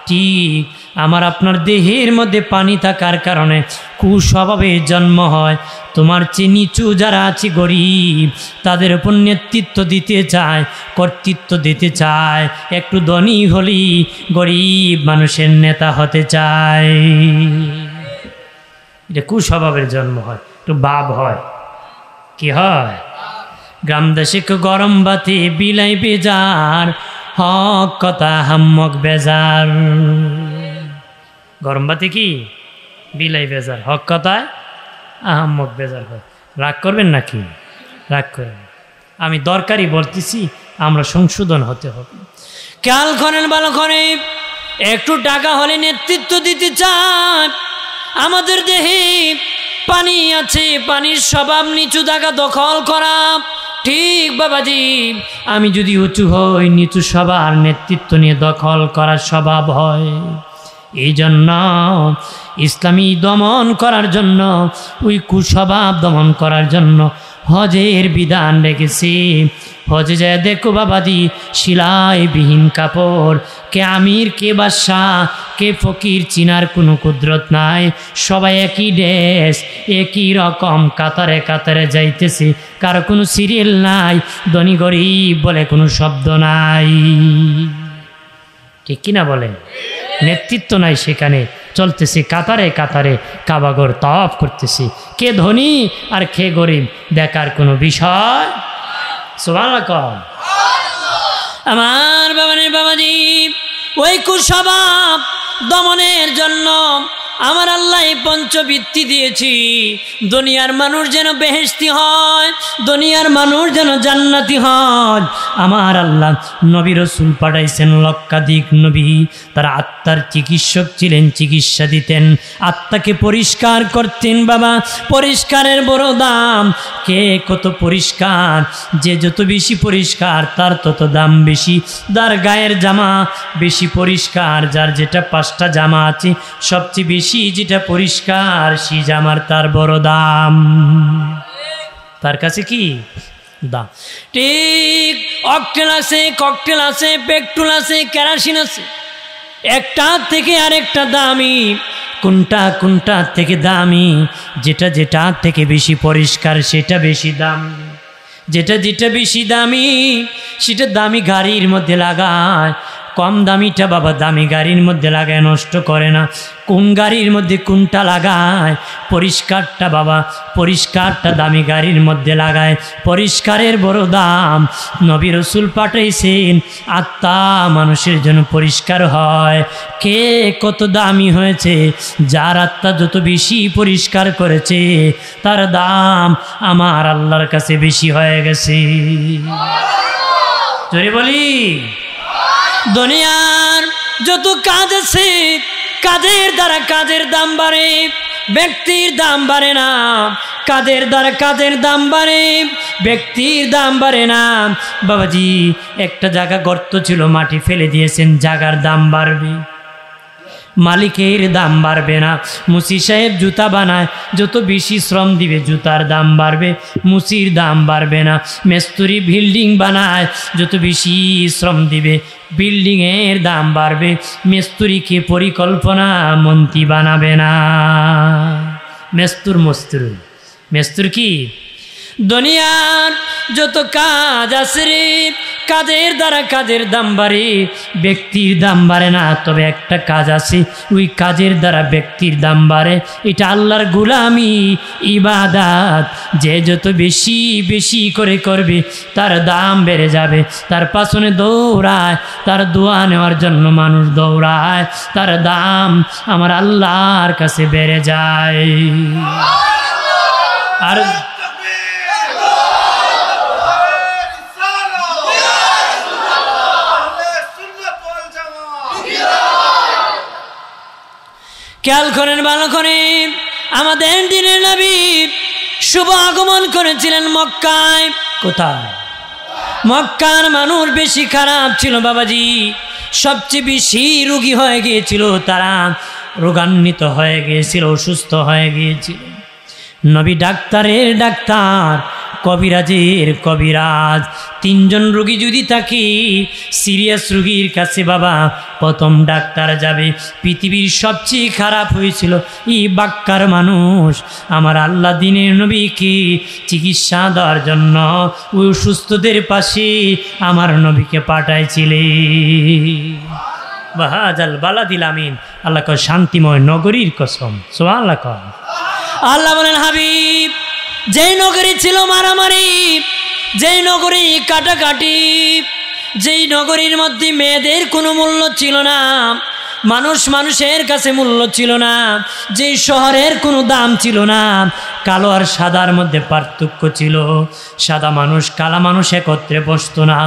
ঠিক আমার আপনার দেহের মধ্যে পানি থাকার কারণে কুস্বভাবের জন্ম হয়। তোমার চেয়ে নিচু যারা আছে গরিব, তাদের উপর নেতৃত্ব দিতে চায়, কর্তৃত্ব দিতে চায়। একটু ধনী হলেই গরিব মানুষের নেতা হতে চায়। এটা কুস্বভাবের জন্ম হয়, একটু ভাব হয়। কি হয়? গ্রাম দেশে গরম বাতি বিলাই বেজার, হক কথা হাম্মক বেজার। গরম বাতি কি? বিলাই বেজার, হক কথায় আহাম্মক বেজার হয়। রাগ করবেন নাকি? রাগ করবেন। আমি দরকারি বলতেছি, আমরা সংশোধন হতে হবে। খেয়াল করেন ভালো করে। একটু টাকা হলে নেতৃত্ব দিতে চায়। আমাদের দেহে পানি আছে, পানির স্বভাব নিচু জায়গা দখল করা। ঠিক বাবাজি আমি যদি উঁচু হই, নিচু সবার নেতৃত্ব নিয়ে দখল করার স্বভাব হয়। এই জন্য ইসলামী দমন করার জন্য, ওই কুস্বভাব দমন করার জন্য হজের বিধান রেখেছি। হজে যায় দেখো বাবাজি সিলাইবিহীন কাপড়, কে আমির কে বাদশাহ কে ফকির চিনার কোনো কুদরত নাই। সবাই একই ড্রেস, একই রকম কাতারে কাতারে যাইতেছি। কারো কোনো সিরিয়াল নাই, ধনী গরিব বলে কোনো শব্দ নাই। ঠিক কিনা বলেন? নেতৃত্ব নাই সেখানে। চলতেছি কাতারে কাতারে, কাবাগর তওয়াফ করতেছি। কে ধনী আর কে গরিব দেখার কোনো বিষয়। সুবহানাল্লাহ। আমার বাবাজি ওই কুস্বভাব দমনের জন্য আমার আল্লাহ পঞ্চবৃত্তি দিয়েছি। দুনিয়ার মানুষ যেন বেহেশতি হয়, দুনিয়ার মানুষ যেন জান্নাতি হয়। আমার আল্লাহ নবী রাসূল পাঠাইছেন লক্ষাধিক নবী। তারা আত্মার চিকিৎসক ছিলেন, চিকিৎসা দিতেন, আত্মাকে পরিষ্কার করতেন। বাবা পরিষ্কারের বড় দাম। কে কত পরিষ্কার, যে যত বেশি পরিষ্কার তার তত দাম বেশি। যার গায়ের জামা বেশি পরিষ্কার, যার যেটা 5টা জামা আছে সবচেয়ে বেশি যেটা পরিষ্কার, সেই জামার তার বড় দাম। তার কাছে কি দাম? ঠিক অকটেল আছে, ককটেল আছে, পেট্রোল আছে, কেরোসিন আছে। একটা থেকে আরেকটা দামি। কোনটা থেকে দামি? যেটা থেকে বেশি পরিষ্কার সেটা বেশি দাম। যেটা বেশি দামি সেটা দামি গাড়ির মধ্যে লাগায়, কম দামিটা বাবা দামি গাড়ির মধ্যে লাগায় নষ্ট করে না, কোন গাড়ির মধ্যে কোনটা লাগায়, পরিষ্কারটা বাবা পরিষ্কারটা দামি গাড়ির মধ্যে লাগায়, পরিষ্কারের বড় দাম। নবী রাসূল পাঠাইছেন আত্মা মানুষের জন্য পরিষ্কার হয়। কে কত দামি হয়েছে, যার আত্মা যত বেশি পরিষ্কার করেছে তার দাম আমার আল্লাহর কাছে বেশি হয়ে গেছে। জোরে বলি, দুনিয়ার যত কাজ আছে কাজের দ্বারা কাজের দাম বাড়ে, ব্যক্তির দাম বাড়ে না। কাজের দ্বারা কাজের দাম বাড়ে, ব্যক্তির দাম বাড়ে না। বাবাজি একটা জায়গা গর্ত ছিল, মাটি ফেলে দিয়েছেন, জায়গার দাম বাড়বে, মালিকের দাম বাড়বে না। মুসি সাহেব জুতা বানায়, যত বেশি শ্রম দিবে জুতার দাম বাড়বে, মুসির দাম বাড়বে না। মিস্ত্রি বিল্ডিং বানায়, যত বেশি শ্রম দিবে বিল্ডিংয়ের দাম বাড়বে, মিস্ত্রিকে পরিকল্পনা মন্ত্রী বানাবে না। মেস্তুর কি দুনিয়ার যত কাজ আছে রে, কাজের দ্বারা কাজের দাম বাড়ে, ব্যক্তির দাম বাড়ে না। তবে একটা কাজ আছে, ওই কাজের দ্বারা ব্যক্তির দাম বাড়ে, এটা আল্লাহর গোলামি ইবাদত। যে যত বেশি বেশি করে করবে তার দাম বেড়ে যাবে। তার পাছনে দৌড়ায়, তার দোয়া নেওয়ার জন্য মানুষ দৌড়ায়, তার দাম আমার আল্লাহর কাছে বেড়ে যায়। আর খেয়াল করেন ভালো করে, আমাদের দিনের নবী শুভ আগমন করেছিলেন মক্কায়। কোথায়? মক্কার মানুষ বেশি খারাপ ছিল বাবাজি, সবচেয়ে বেশি রোগী হয়ে গিয়েছিল, তারা রোগান্বিত হয়ে গিয়েছিল, অসুস্থ হয়ে গিয়েছিল। নবী ডাক্তারের ডাক্তার, কবিরাজের কবিরাজ। তিনজন রোগী যদি থাকে, সিরিয়াস রোগীর কাছে বাবা প্রথম ডাক্তার যাবে। পৃথিবীর সবচেয়ে খারাপ হয়েছিল এই বাক্কার মানুষ। আমার আল্লাহ দিনের নবীকে চিকিৎসা দেওয়ার জন্য ওই অসুস্থদের পাশে আমার নবীকে পাঠাইছিলেন। বাহাজাল বালাদিল আমিন। আল্লাহ কয় শান্তিময় নগরীর কসম, সুবহানাল্লাহ কয়। আল্লাহ বলেন হাবিব, যেই নগরী ছিল মারামারি, যেই নগরী কাটাকাটি, যেই নগরীর মধ্যে মেয়েদের কোনো মূল্য ছিল না, মানুষের কাছে মূল্য ছিল না, যেই শহরের কোনো দাম ছিল না, কালো আর সাদার মধ্যে পার্থক্য ছিল। সাদা মানুষ কালা মানুষ একত্রে বসতো না,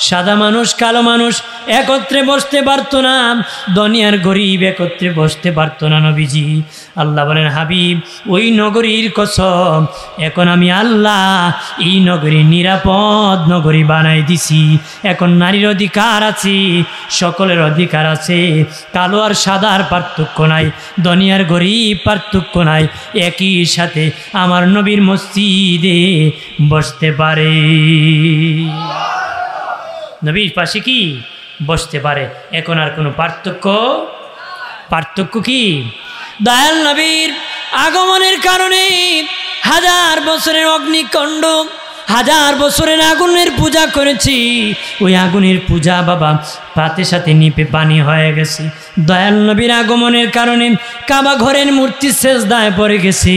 সাদা মানুষ কালো মানুষ একত্রে বসতে পারতো না, দুনিয়ার গরিব একত্রে বসতে পারতো না নবীজি। আল্লাহ বলেন হাবিব, ওই নগরীর কসম, এখন আমি আল্লাহ এই নগরী নিরাপদ নগরী বানাই দিছি। এখন নারীর অধিকার আছে, সকলের অধিকার আছে, কালো আর সাদার পার্থক্য নাই, দুনিয়ার গরিব পার্থক্য নাই, একই সাথে আমার নবীর মসজিদে বসতে পারে, নবীর পাশে কি বসতে পারে। এখন আর কোনো পার্থক্য কি? দয়াল নবীর আগমনের কারণে 1000 বছরের অগ্নিকাণ্ড, 1000 বছরের আগুনের পূজা করেছি, ওই আগুনের পূজা বাবা পাতে সাথে নিপে পানি হয়ে গেছে। দয়াল নবীর আগমনের কারণে কাবা ঘরের মূর্তি সেজদায় পড়ে গেছে,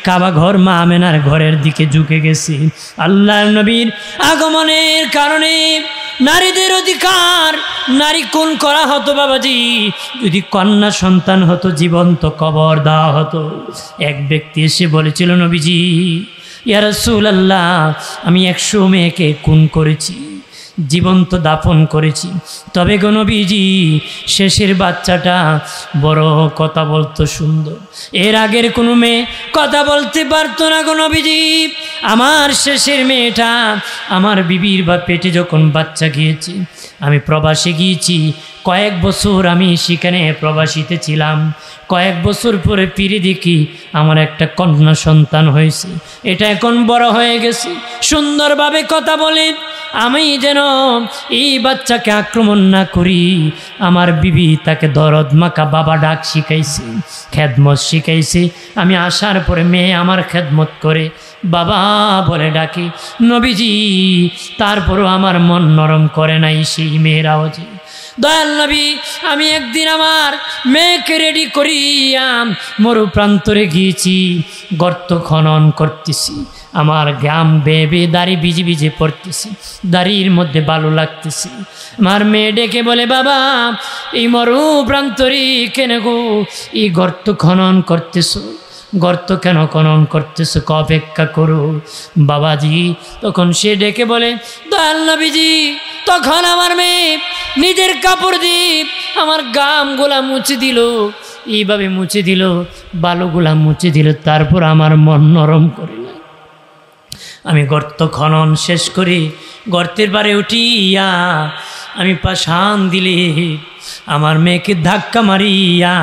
কাবা ঘর মা আমেনার ঘরের দিকে ঝুঁকে গেছে। আল্লাহ নবীর আগমনের কারণে নারীদের অধিকার, নারী খুন করা হতো বাবাজি। যদি কন্যা সন্তান হতো জীবন্ত কবর দেওয়া হতো। এক ব্যক্তি এসে বলেছিল, নবীজি ইয়া রাসূলুল্লাহ, আমি 100 মেয়েকে খুন করেছি, জীবন্ত দাফন করেছি, তবে গো নবীজি শেষের বাচ্চাটা বড় কথা বলতো সুন্দর, এর আগের কোনো মেয়ে কথা বলতে পারতো না গো নবীজি। আমার শেষের মেয়েটা আমার বিবির বা পেটে যখন বাচ্চা গিয়েছে, আমি প্রবাসে গিয়েছি, কয়েক বছর আমি সেখানে প্রবাসীতে ছিলাম, কয়েক বছর পরে ফিরে দেখি আমার একটা কন্যা সন্তান হয়েছে, এটা এখন বড় হয়ে গেছে, সুন্দরভাবে কথা বলে। আমি যেন এই বাচ্চাকে আক্রমণ না করি, আমার বিবি তাকে দরদ মাখা বাবা ডাক শিখাইছে, খেদমত শিখাইছে। আমি আসার পরে মেয়ে আমার খেদমত করে বাবা বলে ডাকি, নবীজি তারপরও আমার মন নরম করে নাই সেই মেয়ের আওয়াজে। দয়াল নবী, আমি একদিন আমার মেয়েকে রেডি করিয়া মরু প্রান্তরে গিয়েছি, গর্ত খনন করতেছি, আমার গ্রাম বেয়ে বেয়ে দাড়ি ভিজে ভিজে পড়তেছি, দাড়ির মধ্যে বালু লাগতেছি। আমার মেয়ে ডেকে বলে, বাবা এই মরু প্রান্তরে কেন গো এই গর্ত খনন করতেছো? গর্ত কেন খনন করতেছো? অপেক্ষা করো বাবাজি। তখন সে ডেকে বলে, দয়াল নবীজি, তখন আমার মেয়ে নিজের কাপড় দিয়ে আমার গামগুলা মুছে দিল, এইভাবে মুছে দিল, বালুগুলা মুছে দিল, তারপর আমার মন নরম করে। আমি গর্ত খনন শেষ করি, গর্তের পারে উঠিয়া আমি পাশান দিলে আমার মেয়েকে ধাক্কা মারিয়া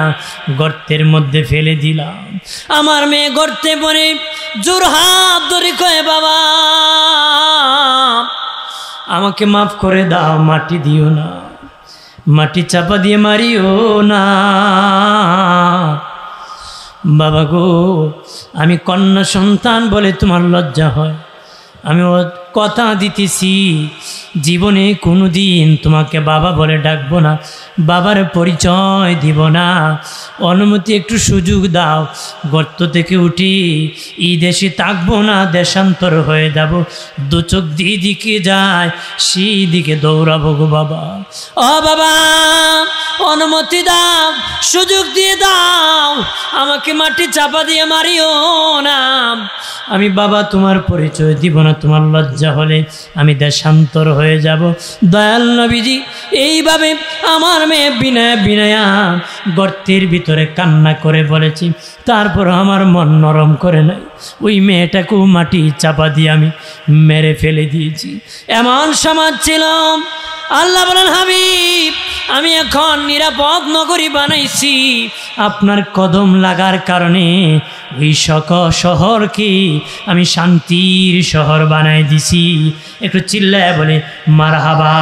গর্তের মধ্যে ফেলে দিলাম। আমার মেয়ে গর্তে পড়ে জোর হাত ধরে কয়ে, বাবা আমাকে মাফ করে দাও, মাটি দিও না, মাটি চাপা দিয়ে মারিও না। বাবা গো, আমি কন্যা সন্তান বলে তোমার লজ্জা হয়, আমি ও কথা দিতেছি জীবনে কোনো দিন তোমাকে বাবা বলে ডাকবো না, বাবার পরিচয় দিব না, অনুমতি একটু সুযোগ দাও, গর্ত থেকে উঠি এই দেশে থাকবো না, দেশান্তর হয়ে যাব, দু চোখ দিকে যায় সেই দিকে দৌড়াবো গো বাবা। ও বাবা অনুমতি দাও, সুযোগ দিয়ে দাও, আমাকে মাটি চাপা দিয়ে মারিও না, আমি বাবা তোমার পরিচয় দিব না, তোমার লজ্জা হলে আমি দেশান্তর হয়ে যাব। দয়াল নবীজি এইভাবে আমার মেয়ে বিনয় বিনয়া গর্তের ভিতরে কান্না করে বলেছি, তারপর আমার মন নরম করে নাই, ওই মেয়েটাকেও মাটি চাপা দিয়ে আমি মেরে ফেলে দিয়েছি। এমন সমাজ ছিল। আল্লাহ বলেন, হাবিব আমি এখন নিরাপদ নগরী বানাইছি, আপনার কদম লাগার কারণে ওই শহরকে আমি শান্তির শহর বানাই দিছি। একটু চিল্লায় বলে মারহাবা।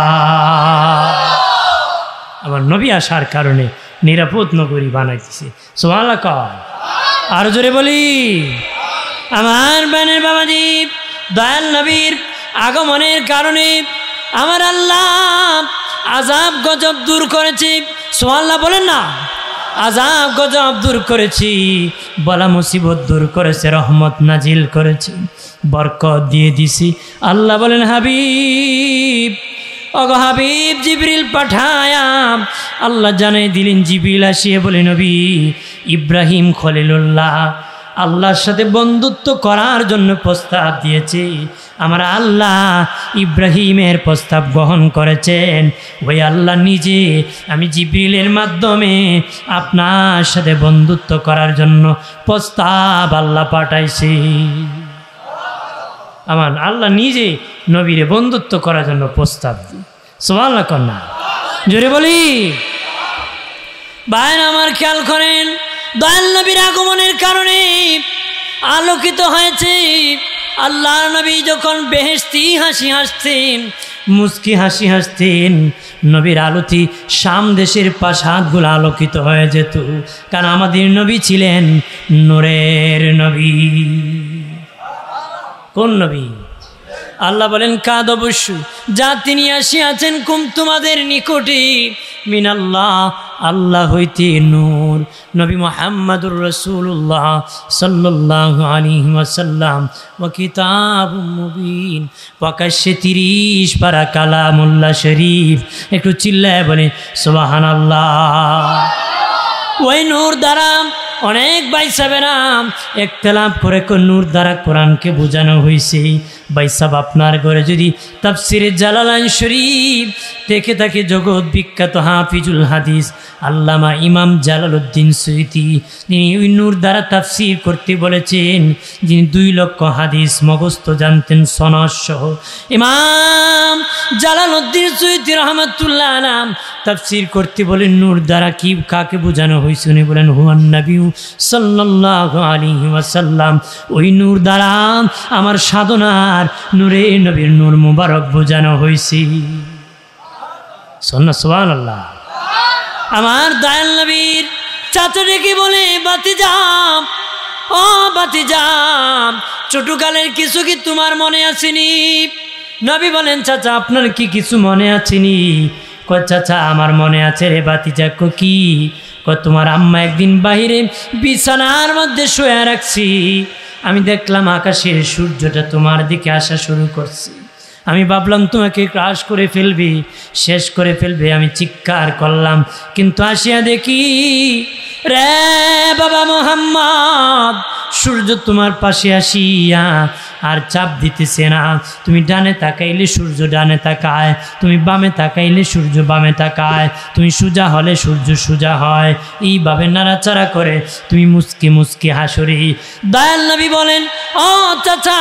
আমার নবী আসার কারণে নিরাপদ নগরী বানাই দিছে। সুবহানাল্লাহ কয়, আর জোরে বলি। আমার বানের বাবাজি, দয়াল নবীর আগমনের কারণে আমার আল্লাহ আযাব গজব দূর করেছি। সুবহানাল্লাহ বলেন না, আযাব গজব দূর করেছি, বলা মুসিবত দূর করেছে, রহমত নাজিল করেছি, বরকত দিয়ে দিছি। আল্লাহ বলেন, হাবিব ওগো হাবিব জিবরিল পাঠায়া আল্লাহ জানাই দিলেন, জিবরিল আসিয়ে বলে, নবী ইব্রাহিম খলিলুল্লাহ আল্লাহর সাথে বন্ধুত্ব করার জন্য প্রস্তাব দিয়েছে। আমার আল্লাহ ইব্রাহিমের প্রস্তাব গ্রহণ করেছেন। ওই আল্লাহ নিজে আমি জিবরিলের মাধ্যমে আপনার সাথে বন্ধুত্ব করার জন্য প্রস্তাব আল্লাহ পাঠাইছে। আমার আল্লাহ নিজে নবীরে বন্ধুত্ব করার জন্য প্রস্তাব দিই। সুবহানাল্লাহ কন্যা জোরে বলি। ভাই আমার খেয়াল করেন, দয়াল নবীর আগমনের কারণে আলোকিত হয়েছে। আল্লাহর নবী যখন বেহেশতি হাসি হাসতেন, মুস্কি হাসি হাসতেন, নবীর আলোতে শাম দেশের প্রাসাদগুলো আলোকিত হয়ে যেত, কারণ আমাদের নবী ছিলেন নূরের নবী। কোন নবী? আল্লাহ বলেন, কাদ অবশ্য যা তিনি আসিয়াছেন কুম তোমাদের নিকটে মিনাল্লাহ আল্লাহ হইতে নূর। নবী মুহাম্মদুর রাসূলুল্লাহ সাল্লাল্লাহু আলাইহি ওয়াসাল্লাম ওয়া কিতাবুম মুবিন, প্রকাশ্যে 30 পারা কালামুল্লাহ শরীফ। একটু চিল্লায় বলে সুবহানাল্লাহ। ওই নূর দ্বারা অনেক ভাই সাহেবেরা একতলাপ করে নূর দ্বারা কোরআনকে বোঝানো হয়েছে। ভাই সাহেব আপনার ঘরে যদি তাফসিরে জালালাইন শরীফ দেখে থাকে, জগৎ বিখ্যাত হাফিজুল হাদিস আল্লামা ইমাম জালালউদ্দিন সুয়ুতি, তিনি ওই নূর দ্বারা তাফসির করতে বলেছেন, যিনি 2 লক্ষ হাদিস মুখস্থ জানতেন সনদ সহ। ইমাম জালালউদ্দিন সুয়ুতি রহমাতুল্লাহ আলাইহি তাফসির করতে বলেন নূর দ্বারা কি কাকে বোঝানো হয়েছে। উনি বলেন হুয়ান নবী সাল্লাল্লাহু আলাইহি ওয়াসাল্লাম। ওই নূর দ্বারা আমার সাধনার নূরে নবীর নূর মুবারক বোঝানো হয়েছে। সুবহানাল্লাহ। আমার দয়াল নবীর চাচা ডেকে বলে, বাতিজাম ও বাতিজাম, ছোটকালের কিছু কি তোমার মনে আসেনি? নবী বলেন, চাচা আপনার কি কিছু মনে আসেনি? কয় চাচা আমার মনে আছে রে ভাতিজা। কি? কয় তোমার আম্মা একদিন বাহিরে বিছানার মধ্যে শুয়ে রাখছি, আমি দেখলাম আকাশের সূর্যটা তোমার দিকে আসা শুরু করছে, আমি ভাবলাম তোমাকে ক্রাশ করে ফেলবি, শেষ করে ফেলবে, আমি চিৎকার করলাম, কিন্তু আসিয়া দেখি রে বাবা মোহাম্মদ, সূর্য তোমার পাশে আসিয়া আর চাপ দিতেছে না। তুমি ডানে তাকাইলে সূর্য ডানে তাকায়, তুমি বামে তাকাইলে সূর্য বামে তাকায়, তুমি সোজা হলে সূর্য সোজা হয়, এইভাবে নাড়াচাড়া করে তুমি মুস্কি মুস্কি হাসরি। দয়াল নবী বলেন, ও চাচা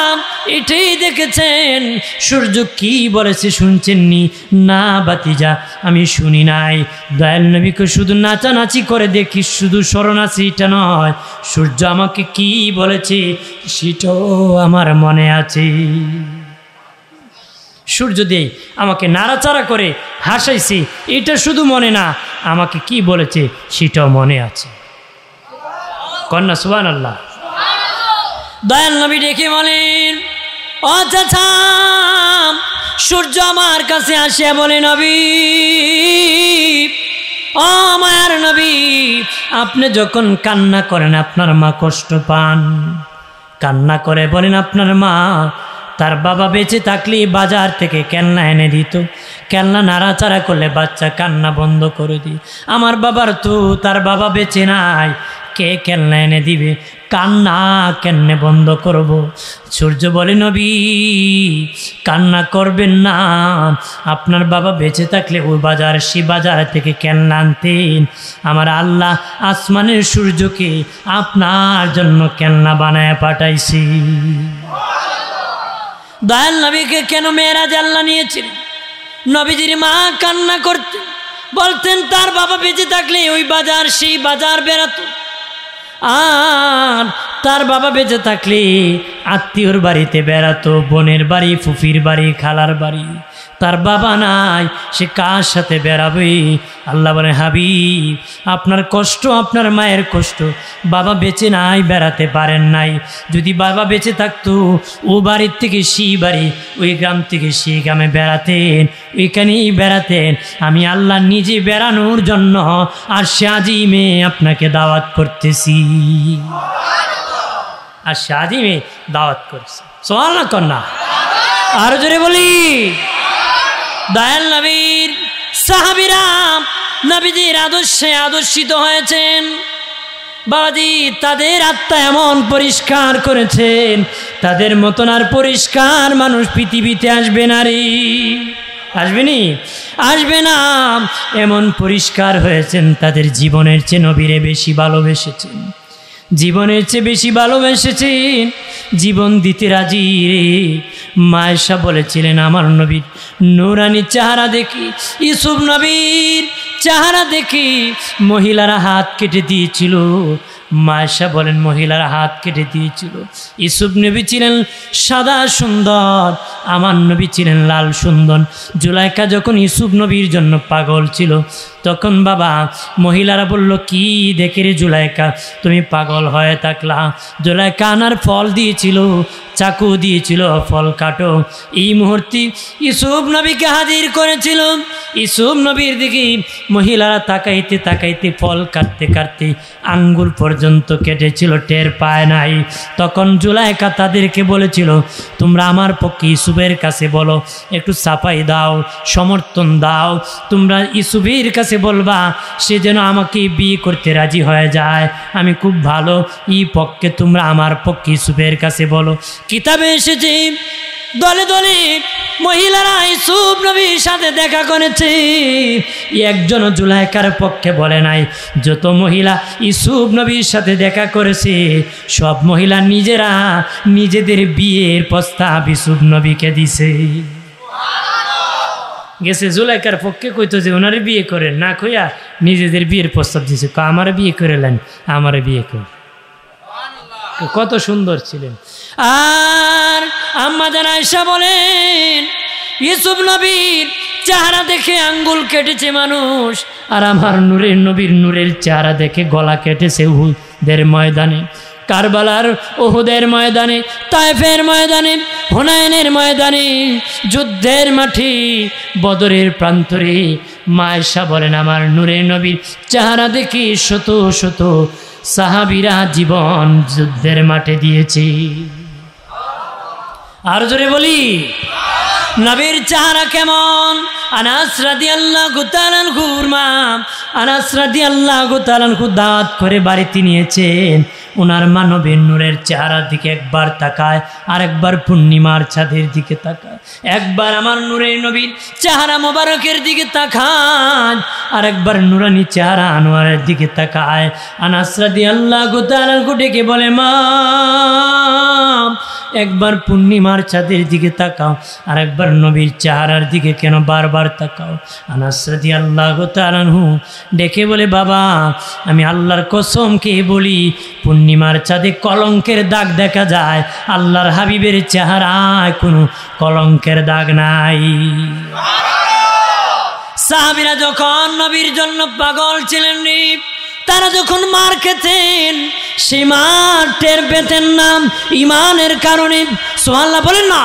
এটাই দেখেছেন? সূর্য কি বলেছে শুনছেননি? না ভাতিজা আমি শুনি নাই। দয়াল নবীকে শুধু নাচানাচি করে দেখি, শুধু শরণাচি এটা নয়, সূর্য আমাকে কি বলেছে সেটাও আমার মনে আছে। সূর্য দিয়ে আমাকে নাড়াচাড়া করে হাসাইছে, এটা শুধু মনে না, আমাকে কি বলেছে সেটাও মনে আছে। কন্যা সুবহানাল্লাহ। দয়াল নবী ডেকে বলেন, ও চাচা সূর্য আমার কাছে আসে বলে, নবী ও মায়ার নবী, আপনি যখন কান্না করেন আপনার মা কষ্ট পান, কান্না করে বলেন আপনার মা তার বাবা বেঁচে থাকলে বাজার থেকে কেলনা এনে দিত, কেলনা নাড়াচাড়া করলে বাচ্চা কান্না বন্ধ করে দিই। আমার বাবার তো তার বাবা বেঁচে নাই, কে কেলনা এনে দিবে, কান্না কেমনে বন্ধ করব? সূর্য বলে, নবী কান্না করবেন না, আপনার বাবা বেঁচে থাকলে ওই বাজার সে বাজার থেকে কেলনা আনতেন, আমার আল্লাহ আসমানের সূর্যকে আপনার জন্য কেলনা বানায় পাঠাইছি। দয়াল নবীকে কেন মেরাজ আল্লাহ নিয়েছিলেন? নবীজির মা কান্না করতেন, বলতেন তার বাবা বেঁচে থাকলে ওই বাজার সেই বাজার বেড়াতো, আর তার বাবা বেঁচে থাকলে আত্মীয়র বাড়িতে বেড়াতো, বোনের বাড়ি, ফুফির বাড়ি, খালার বাড়ি। তার বাবা নাই, সে কার সাথে বেড়াবে? আল্লাহ বলে, হাবিব আপনার কষ্ট, আপনার মায়ের কষ্ট, বাবা বেঁচে নাই, বেড়াতে পারেন নাই। যদি বাবা বেঁচে থাকতো ও বাড়ির থেকে সেই বাড়ি, ওই গ্রাম থেকে সেই গ্রামে বেড়াতেন, ওইখানেই বেড়াতেন। আমি আল্লাহ নিজে বেড়ানোর জন্য আর শাজিমে আপনাকে দাওয়াত করতেছি, আর শাজিমে দাওয়াত করছি। সুবহানাল্লাহ কন্যা আর জোরে বলি। দয়াল নবীর সাহাবীরা নবীজির আদর্শে আদর্শিত হয়েছেন। বাবাজি তাদের আত্মা এমন পরিষ্কার করেছেন, তাদের মতন আর পরিষ্কার মানুষ পৃথিবীতে আসবে না রে, আসবেনি, আসবে না। এমন পরিষ্কার হয়েছেন, তাদের জীবনের চেয়ে নবীরে বেশি ভালোবেসেছেন, জীবনের চেয়ে বেশি ভালোবেসেছেন, জীবন দিতে রাজি রে। মায়েশা বলেছিলেন, আমার নবীর নূরানি চেহারা দেখি, ইউসুফ নবীর চেহারা দেখি মহিলারা হাত কেটে দিয়েছিল। মায়েশা বলেন মহিলারা হাত কেটে দিয়েছিল। ইউসুফ নবী ছিলেন সাদা সুন্দর, আমার নবী ছিলেন লাল সুন্দর। জুলাইকা যখন ইউসুফ নবীর জন্য পাগল ছিল, তখন বাবা মহিলারা বলল, কি দেখে রে জুলাইকা তুমি পাগল হয়ে থাকলা? জুলাইকা আনার ফল দিয়েছিল, চাকু দিয়েছিল, ফল কাটো। এই মুহূর্তে ইউসুফ নবীকে হাজির করেছিল। ইউসুফ নবীর দিকে মহিলারা তাকাইতে তাকাইতে, ফল কাটতে কাটতে আঙ্গুল পর্যন্ত কেটেছিল, টের পায় নাই। তখন জুলাইকা তাদেরকে বলেছিল, তোমরা আমার পক্ষে ইউসুফের কাছে বলো, একটু সাফাই দাও, সমর্থন দাও। তোমরা ইউসুফের কাছে বলবা সে যেন আমাকে বিয়ে করতে রাজি হয়ে যায়, আমি খুব ভালো, এই পক্ষে তোমরা আমার পক্ষে ইউসুফের কাছে বলো। কিতাবে এসেছে দলে দলে মহিলারা ইউসুফ নবীর সাথে দেখা করেছে, একজন জুলাইকার পক্ষে বলে নাই। যত মহিলা ইউসুফ নবীর সাথে দেখা করেছে, সব মহিলা নিজেরা নিজেদের বিয়ের প্রস্তাব ইউসুফ নবীকে দিছে। গেছে জুলাইকার পক্ষে কইতো যে ওনারে বিয়ে করেন না, কইয়া নিজেদের বিয়ের প্রস্তাব দিছে, আমার বিয়ে করেলেন, আমার বিয়ে করে। কত সুন্দর ছিলেন। আর আম্মা জান আয়েশা বলেন, ইউসুফ নবীর চেহারা দেখে আঙ্গুল কেটেছে মানুষ, আর আমার নূরের নবীর নূরের চেহারা দেখে গলা কেটেছে উহুদের ময়দানে, কারবালার উহুদের ময়দানে, তায়েফের ময়দানে, হুনাইনের ময়দানে, যুদ্ধের মাঠে, বদরের প্রান্তরে মা আয়েশা বলেন আমার নূরের নবীর চেহারা দেখে শত শত সাহাবীরা জীবন যুদ্ধের মাঠে দিয়েছে। আর জোরে বলি নবীর চেহারা কেমন? আনাস রাদিয়াল্লাহু তাআলা আনহুর মা আনাস রাদিয়াল্লাহু তাআলা আনহু দাঁত করে বাড়িতে নিয়েছেন। ওনার মা নবীর নূরের চেহারার দিকে একবার তাকায়, আর একবার পূর্ণিমার চাঁদের দিকে তাকায়, একবার আমার নূরের নবীর চেহারা মোবারকের দিকে তাকায়, আর একবার নূরানী চেহারা আনোয়ারের দিকে তাকায়। আনাস রাদিয়াল্লাহু তাআলা আনহু ডেকে বলে মা একবার পূর্ণিমার চাঁদের দিকে তাকাও, আর একবার নবীর চেহারার দিকে কেন বারবার তাকাও? আনাস রাদিয়াল্লাহু তাআলা আনহু ডেকে বলে বাবা আমি আল্লাহর কসম কে বলি পূর্ণিমার চাঁদে কলঙ্কের দাগ দেখা যায়, আল্লাহর হাবিবের চেহারায় কোনো কলঙ্কের দাগ নাই। সাহাবীরা যখন নবীর জন্য পাগল ছিলেন, তারা যখন মার খেতেন সেই মার টের পেতেন না ইমানের কারণে। সুবহানাল্লাহ বলেন না,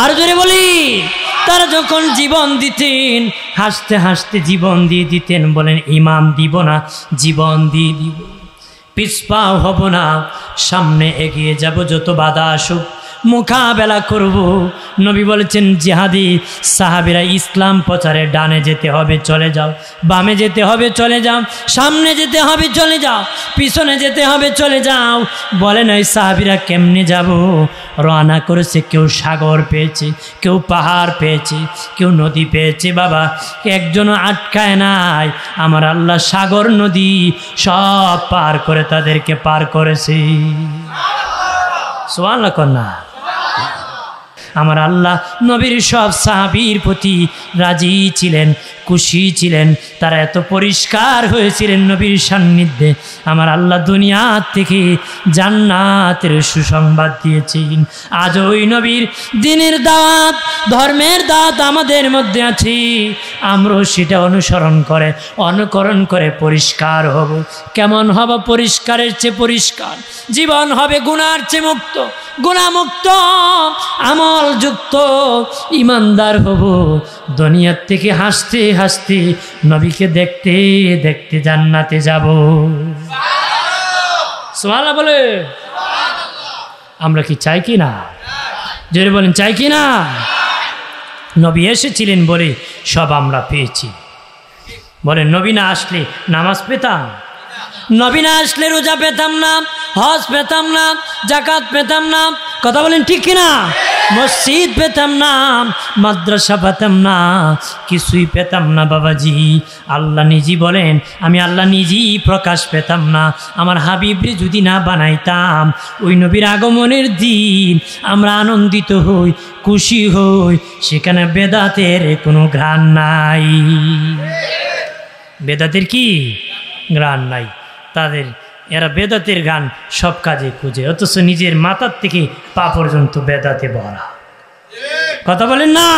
আর জোরে বলি। তারা যখন জীবন দিতেন হাসতে হাসতে জীবন দিয়ে দিতেন, বলেন ইমান দিব না জীবন দিয়ে দিব, পিছপা হব না, সামনে এগিয়ে যাব, যত বাধা আসুক মোকাবেলা করব। নবী বলেছেন জিহাদি সাহাবীরা ইসলাম প্রচারে ডানে যেতে হবে চলে যাও, বামে যেতে হবে চলে যাও, সামনে যেতে হবে চলে যাও, পিছনে যেতে হবে চলে যাও। বলেন ওই সাহাবীরা কেমনে যাব? রওনা করেছে, কেউ সাগর পেয়েছে, কেউ পাহাড় পেয়েছে, কেউ নদী পেয়েছে। বাবা একজনও আটকায় নাই, আমার আল্লাহ সাগর নদী সব পার করে তাদেরকে পার করেছে। সুবহানাল্লাহ কন্যা। আমার আল্লাহ নবীর সব সাহাবীর প্রতি রাজি ছিলেন, খুশি ছিলেন, তারা এত পরিষ্কার হয়েছিলেন নবীর সান্নিধ্যে। আমার আল্লাহ দুনিয়া থেকে জান্নাতের সুসংবাদ দিয়েছেন। আজ ওই নবীর দিনের দাওয়াত ধর্মের দাওয়াত আমাদের মধ্যে আছে, আমরাও সেটা অনুকরণ করে পরিষ্কার হব। কেমন হব? পরিষ্কারের চেয়ে পরিষ্কার জীবন হবে, গুনার চেয়ে মুক্ত, গুনামুক্ত আমল যুক্ত ইমানদার হব। দুনিয়ার থেকে হাসতে হাসতে নবীকে দেখতে দেখতে জান্নাতে যাব। সুবহানাল্লাহ বলে। আমরা কি চাই কি না? জোরে বলেন চাই কি না? নবী এসেছিলেন বলে সব আমরা পেয়েছি। বলেন নবী না আসলে নামাজ পেতাম, নবী না আসলে রোজা পেতাম না, হজ পেতাম না, যাকাত পেতাম না, কথা বলেন ঠিক কিনা? মসজিদ পেতাম না, মাদ্রাসা পেতাম না, কিছুই পেতাম না বাবাজি। আল্লাহ নিজেই বলেন আমি আল্লাহ নিজেই প্রকাশ পেতাম না। আমার হাবিবরে যদি না বানাইতাম, ওই নবীর আগমনের দিন আমরা আনন্দিত হই, খুশি হই, সেখানে বেদাতের কোনো ঘ্রাণ নাই। বেদাতের কি ঘ্রাণ নাই তাদের, এরা বেদাতের গান সব কাজে খুঁজে, অথচ নিজের মাথার থেকে পা পর্যন্ত বেদাতে ভরা। কথা বলেন না?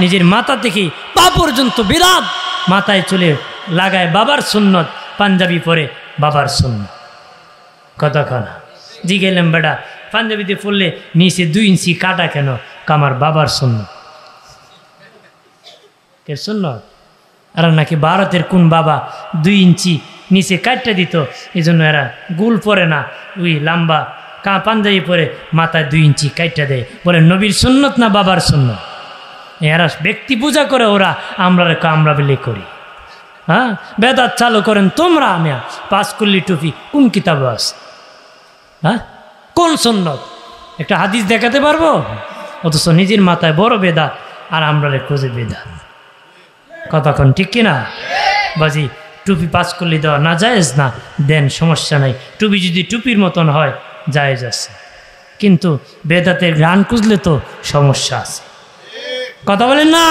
নিজের মাথা থেকে পা পর্যন্ত বেদাত মাথায় চলে লাগায়। বাবার সুন্নত, পাঞ্জাবি পরে বাবার সুন্নত। কথা খানা জিগেলাম বেটা পাঞ্জাবিতে পড়লে নিচে 2 ইঞ্চি কাটা কেন? আমার বাবার সুন্নত। কে সুন্নত? আর নাকি ভারতের কোন বাবা 2 ইঞ্চি নিচে কাটটা দিত, এই জন্য এরা গুল পরে না, ওই লম্বা পাঞ্জাবি পরে মাথায় 2 ইঞ্চি কাটটা দেয়। বলে নবীর সুন্নত না বাবার সুন্নত? এরা ব্যক্তি পূজা করে, ওরা আমরা বিলে করি। হ্যাঁ বেদাত চালু করেন তোমরা। আমি 5 কুল্লি টুপি কোন কিতাবে আছে? হ্যাঁ কোন সুন্নত? একটা হাদিস দেখাতে পারবো? অথচ নিজের মাথায় বড় বেদাত, আর আমরা খুঁজে বেদাত। কতক্ষণ ঠিক কিনা বাজি? টুপি 5 কুল্লি দেওয়া না জায়েজ না? দেন, সমস্যা নাই। টুপি যদি টুপির মতন হয় জায়েজ আছে, কিন্তু বেদাতের ঘ্রাণ খুঁজলে তো সমস্যা আছে। কথা বলেন না?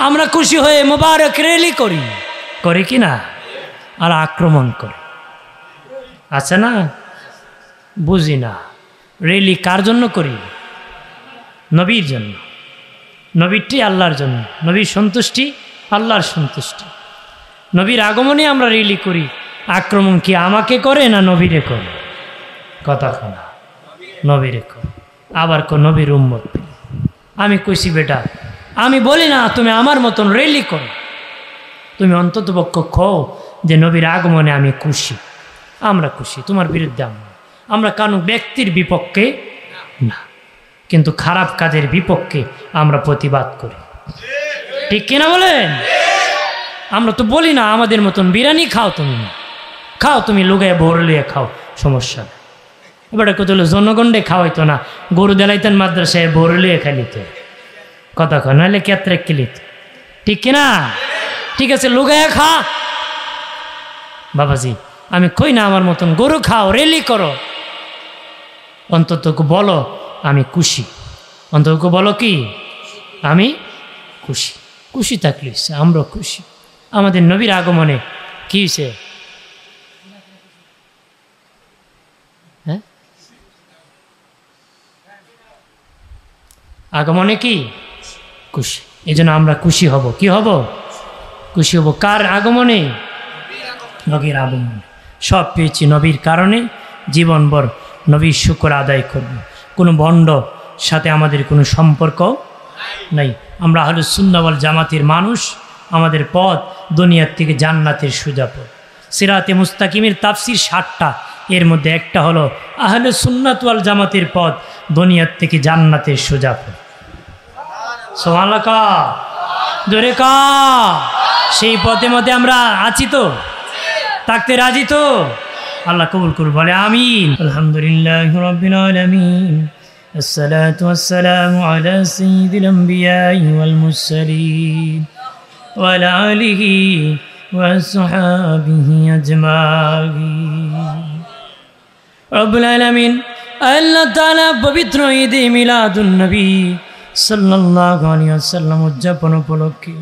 আমরা খুশি হয়ে মোবারক রেলি করি কি না? আর আক্রমণ করি, আছে না? বুঝি না রেলি কার জন্য করি? নবীর জন্য। নবীরটি আল্লাহর জন্য, নবীর সন্তুষ্টি আল্লাহর সন্তুষ্টি। নবীর আগমনে আমরা রেলি করি। আক্রমণ কি আমাকে করে না নবীরে করে? কথা না, নবীরে করে। আবার নবীর উম্মত। আমি কইছি বেটা আমি বলি না তুমি আমার মতন রেলি করো, তুমি অন্তত পক্ষ খো যে নবীর আগমনে আমি খুশি, আমরা খুশি, তোমার বিরুদ্ধে আমরা কারণ ব্যক্তির বিপক্ষে না, কিন্তু খারাপ কাজের বিপক্ষে আমরা প্রতিবাদ করি, ঠিক কিনা বলেন? আমরা তো বলি না আমাদের মতন বিরিয়ানি খাও, তুমি লুগায় ভোর লিয়ে খাও, সমস্যা নেই। এবারে কত হলো জনগণে খাওয়াইতো না, গরু দেলাইতেন মাদ্রাসায় ভোর লিয়ে খালিত, কথা কয় নাহলে কেত্রে কিলিত, ঠিক কিনা? ঠিক আছে, লুগায় খা বাবাজি, আমি কই না আমার মতন গরু খাও, রেলি করো, অন্তত বলো আমি খুশি, অন্তত বলো কি আমি খুশি। খুশি থাকলে আমরা খুশি। আমাদের নবীর আগমনে কি হয়েছে? হ্যাঁ, আগমনে কি খুশি, এই জন্য আমরা খুশি হব। কি হব? খুশি হব। কার আগমনে? নবীর আগমনে। সব পেয়েছি নবীর কারণে, জীবনভর নবীর শুকর আদায় করব। কোনো ভণ্ড সাথে আমাদের কোনো সম্পর্ক নাই। আমরা আহলুস সুন্নাহ ওয়াল জামাতের মানুষ। আমাদের পথ দুনিয়ার থেকে জান্নাতের সোজা পথ। সিরাতে মুস্তাকিমের তাফসির 60টা, এর মধ্যে একটা হলো আহলুস সুন্নাহ ওয়াল জামাতের পথ দুনিয়ার থেকে জান্নাতের সোজা পথ। সুবহানাল্লাহ কা জোরে কা। সেই পথের মধ্যে আমরা আছি তো, থাকতে রাজি তো? আল্লাহ কবুল করুন, বলে আমিন। আলহামদুলিল্লাহি রাব্বিল আলামিন, আসসালাতু ওয়াসসালামু আলা সাইয়্যিদিল আমবিয়াই ওয়াল মুরসালিন ওয়া আলা আলিহি ওয়া আসহাবিহি আজমাইন। রব্বুল আলামিন আল্লাহ তাআলা পবিত্র ঈদে মিলাদুন নবী সাল্লাল্লাহু আলাইহি ওয়াসাল্লাম উদযাপন উপলক্ষে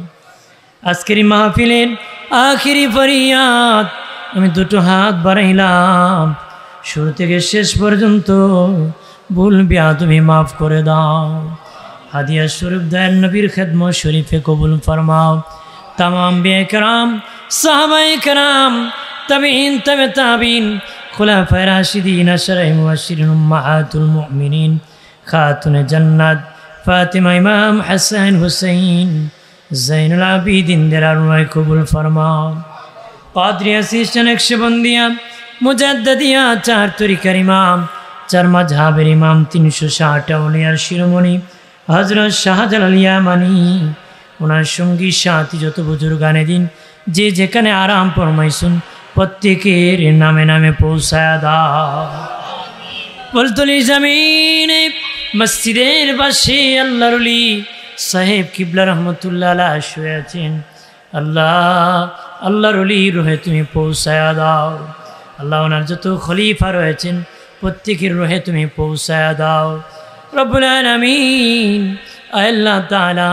আজকের মাহফিলের আখিরি ফরিয়াদ আমি দুটো হাত বাড়াইলাম, শুরু থেকে শেষ পর্যন্ত ভুল বিয়াদবি মাফ করে দাও। হাদিয়া স্বরূপ দয়াল নবীর খেদমত শরীফে কবুল ফরমাও। তামাম আম্বিয়া কেরাম, সাহাবায়ে কেরাম, তাবিঈন, তাবে তাবিঈন, খুলাফায়ে রাশিদিন, আশরায়ে মুবাশশিরিন, উম্মাহাতুল মুমিনিন, খাতুনে জান্নাত ফাতিমা, ইমাম হাসান হুসাইন, জাইনুল আবিদিনদের আরওয়াহ কবুল ফরমাও। কাদরিয়া, সিস্টার, নকশবন্দিয়া, মুজাদ্দিদিয়া, 4 তরিকার ইমাম, 4 মাযহাবের ইমাম, 360 আউলিয়ার শিরোমণি হযরত শাহজালাল ইয়ামানি, ওনার সঙ্গী সাথী যত বুজুর্গানে দিন যে যেখানে আরাম ফরমাইছুন প্রত্যেকের নামে নামে পৌঁছায়া দাও। বলতলি জমিনে মসজিদের পাশে আল্লাহর ওলি সাহেব কিবলা রহমতুল্লাহ আলাইহি শুয়ে আছেন। আল্লাহর ওলি রুহে তুমি পৌঁছায়া দাও। আল্লাহ ওনার যত খলিফা রয়েছেন প্রত্যেকের রুহে তুমি পৌঁছায়া দাও। রব্বুল আলামিন আল্লাহ তাআলা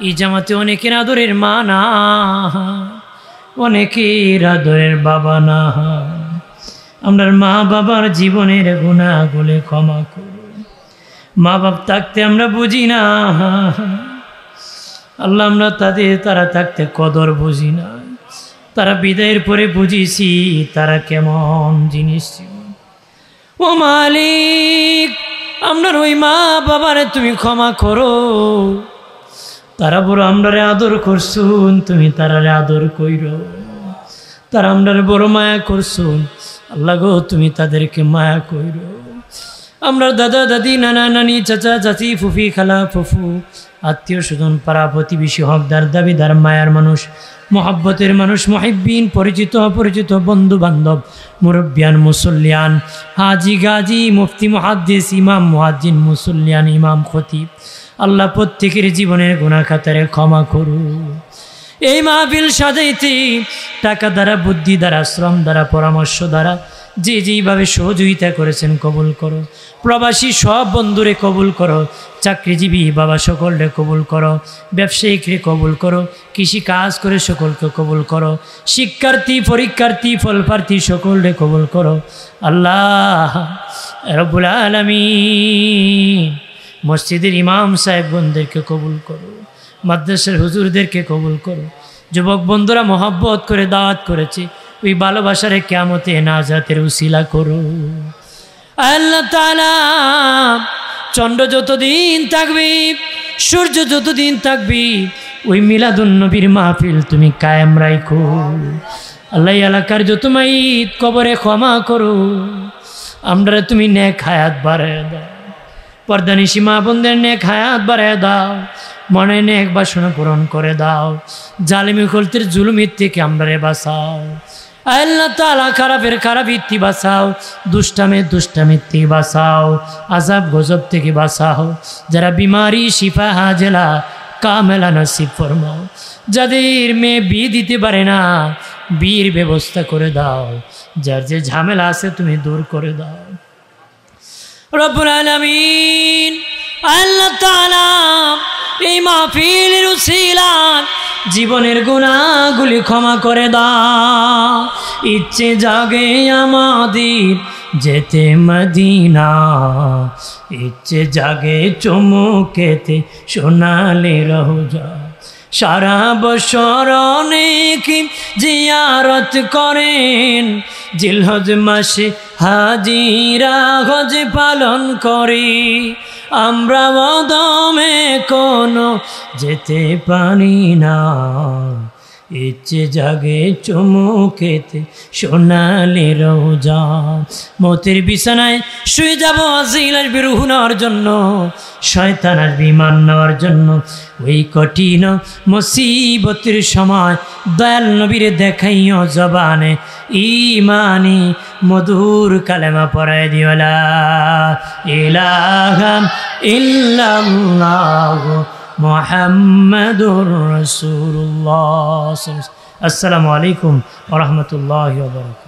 এই জামাতে অনেকের আদরের মা না, অনেকের আদরের বাবা না, আমরার মা বাবার জীবনের গুনাহগুলো ক্ষমা করুন। মা বাপ থাকতে আমরা বুঝি না আল্লাহ, আমরা তারা থাকতে কদর বুঝি না, তারা বিদায়ের পরে বুঝিছি তারা কেমন জিনিস ছিল। ও মালিক, আমরার ওই মা বাবারে তুমি ক্ষমা করো। তারা বড় আমরারে আদর করছুন, তুমি তারারে আদর কইরো। তারা আমরারে বড় মায়া করছুন, আল্লাহ গো তুমি তাদেরকে মায়া কইরো। আমরা দাদা দাদি, নানা নানি, চাচা চাচি, ফুফি খালা ফুফু, আত্মীয় স্বজন, পাড়া প্রতিবেশী, হকদার দাবিদার, মায়ার মানুষ, মোহাব্বতের মানুষ, মুহিব্বিন, পরিচিত অপরিচিত, বন্ধু বান্ধব, মুরব্বিয়ান, মুসল্লিয়ান, হাজি গাজী, মুফতি, মুহাদ্দিস, ইমাম, মুয়াজ্জিন, মুসল্লিয়ান, ইমাম, খতিব, আল্লাহ প্রত্যেকের জীবনের গুনাহ খাতারে ক্ষমা করু। এই মাহফিল সাজাইতে টাকা দ্বারা, বুদ্ধি দ্বারা, শ্রম দ্বারা, পরামর্শ দ্বারা যে যেইভাবে সহযোগিতা করেছেন কবুল করো। প্রবাসী সব বন্ধুরে কবুল করো, চাকরিজীবী বাবা সকলরে কবুল করো, ব্যবসায়িকরে কবুল করো, কৃষি কাজ করে সকলকে কবুল করো, শিক্ষার্থী, পরীক্ষার্থী, ফলপ্রার্থী সকলরে কবুল করো। আল্লাহ রব্বুল আলামিন মসজিদের ইমাম সাহেবগণদেরকে কবুল করো, মাদ্রাসার হুজুরদেরকে কবুল করো। যুবক বন্ধুরা মহব্বত করে দাওয়াত করেছে, ওই ভালোবাসারে কিয়ামতে নাজাতের উসিলা করো। আল্লাহ তাআলা চন্দ্র যতদিন থাকবে সূর্য যতদিন থাকবি ওই মিলাদুন নবীর মাহফিল তুমি কায়েম রাখো। আল্লাহ এলাকার যত মাইত কবরে ক্ষমা করো, আমরা তুমি নেক হায়াত বাড়ায় দাও, পর্দানিশী মা বোনদের নেক হায়াত বাড়ায় দাও, মনে নেক বাসনা পূরণ করে দাও, জালিমি খলতের জুলুমির থেকে আমরা বাঁচাও। আল্লাহ তাআলা খারাপের খারাপিত্তি বাঁচাও, দুষ্টামের থেকে বাঁচাও, আযাব গজব থেকে বাঁচাও। যারা বিমারি শিফা হাজেলা কামেলা নসিব ফরমাও। যাদের মেয়ে বিয়ে দিতে পারে না বিয়ের ব্যবস্থা করে দাও। যার যে ঝামেলা আছে তুমি দূর করে দাও রব্বুল আলামিন। আল্লাহ তাআলা এই মাহফিলের উসিলায় জীবনের গুনাহগুলি ক্ষমা করে দাও। ইচ্ছে জাগে আমাদের যেতে মদিনা, ইচ্ছে জাগে চুমুকেতে সোনালি রওজা। সারা বছর অনেকে জিয়ারত করেন, জিলহজ মাসে হাজিরা হজ পালন করে। আমরা মদমে কোনো যেতে পারি না, ইচ্ছে জাগে চুমুকেতে সোনালি রওজা। মতের বিছানায় শুয়ে যাব, আজিল আসবে রূহ নেওয়ার জন্য, শয়তান আসবে ঈমান নেওয়ার জন্য। ওই কঠিন মুসিবতের সময় দয়াল নবীরে দেখাইও জবানে ঈমানি মধুর কালেমা পড়ায় দিও, লা ইলাহা ইল্লাল্লাহ মুহাম্মাদুর রাসূলুল্লাহ। আসসালামু আলাইকুম ওয়া রাহমাতুল্লাহি ওয়া বারাকাতুহু।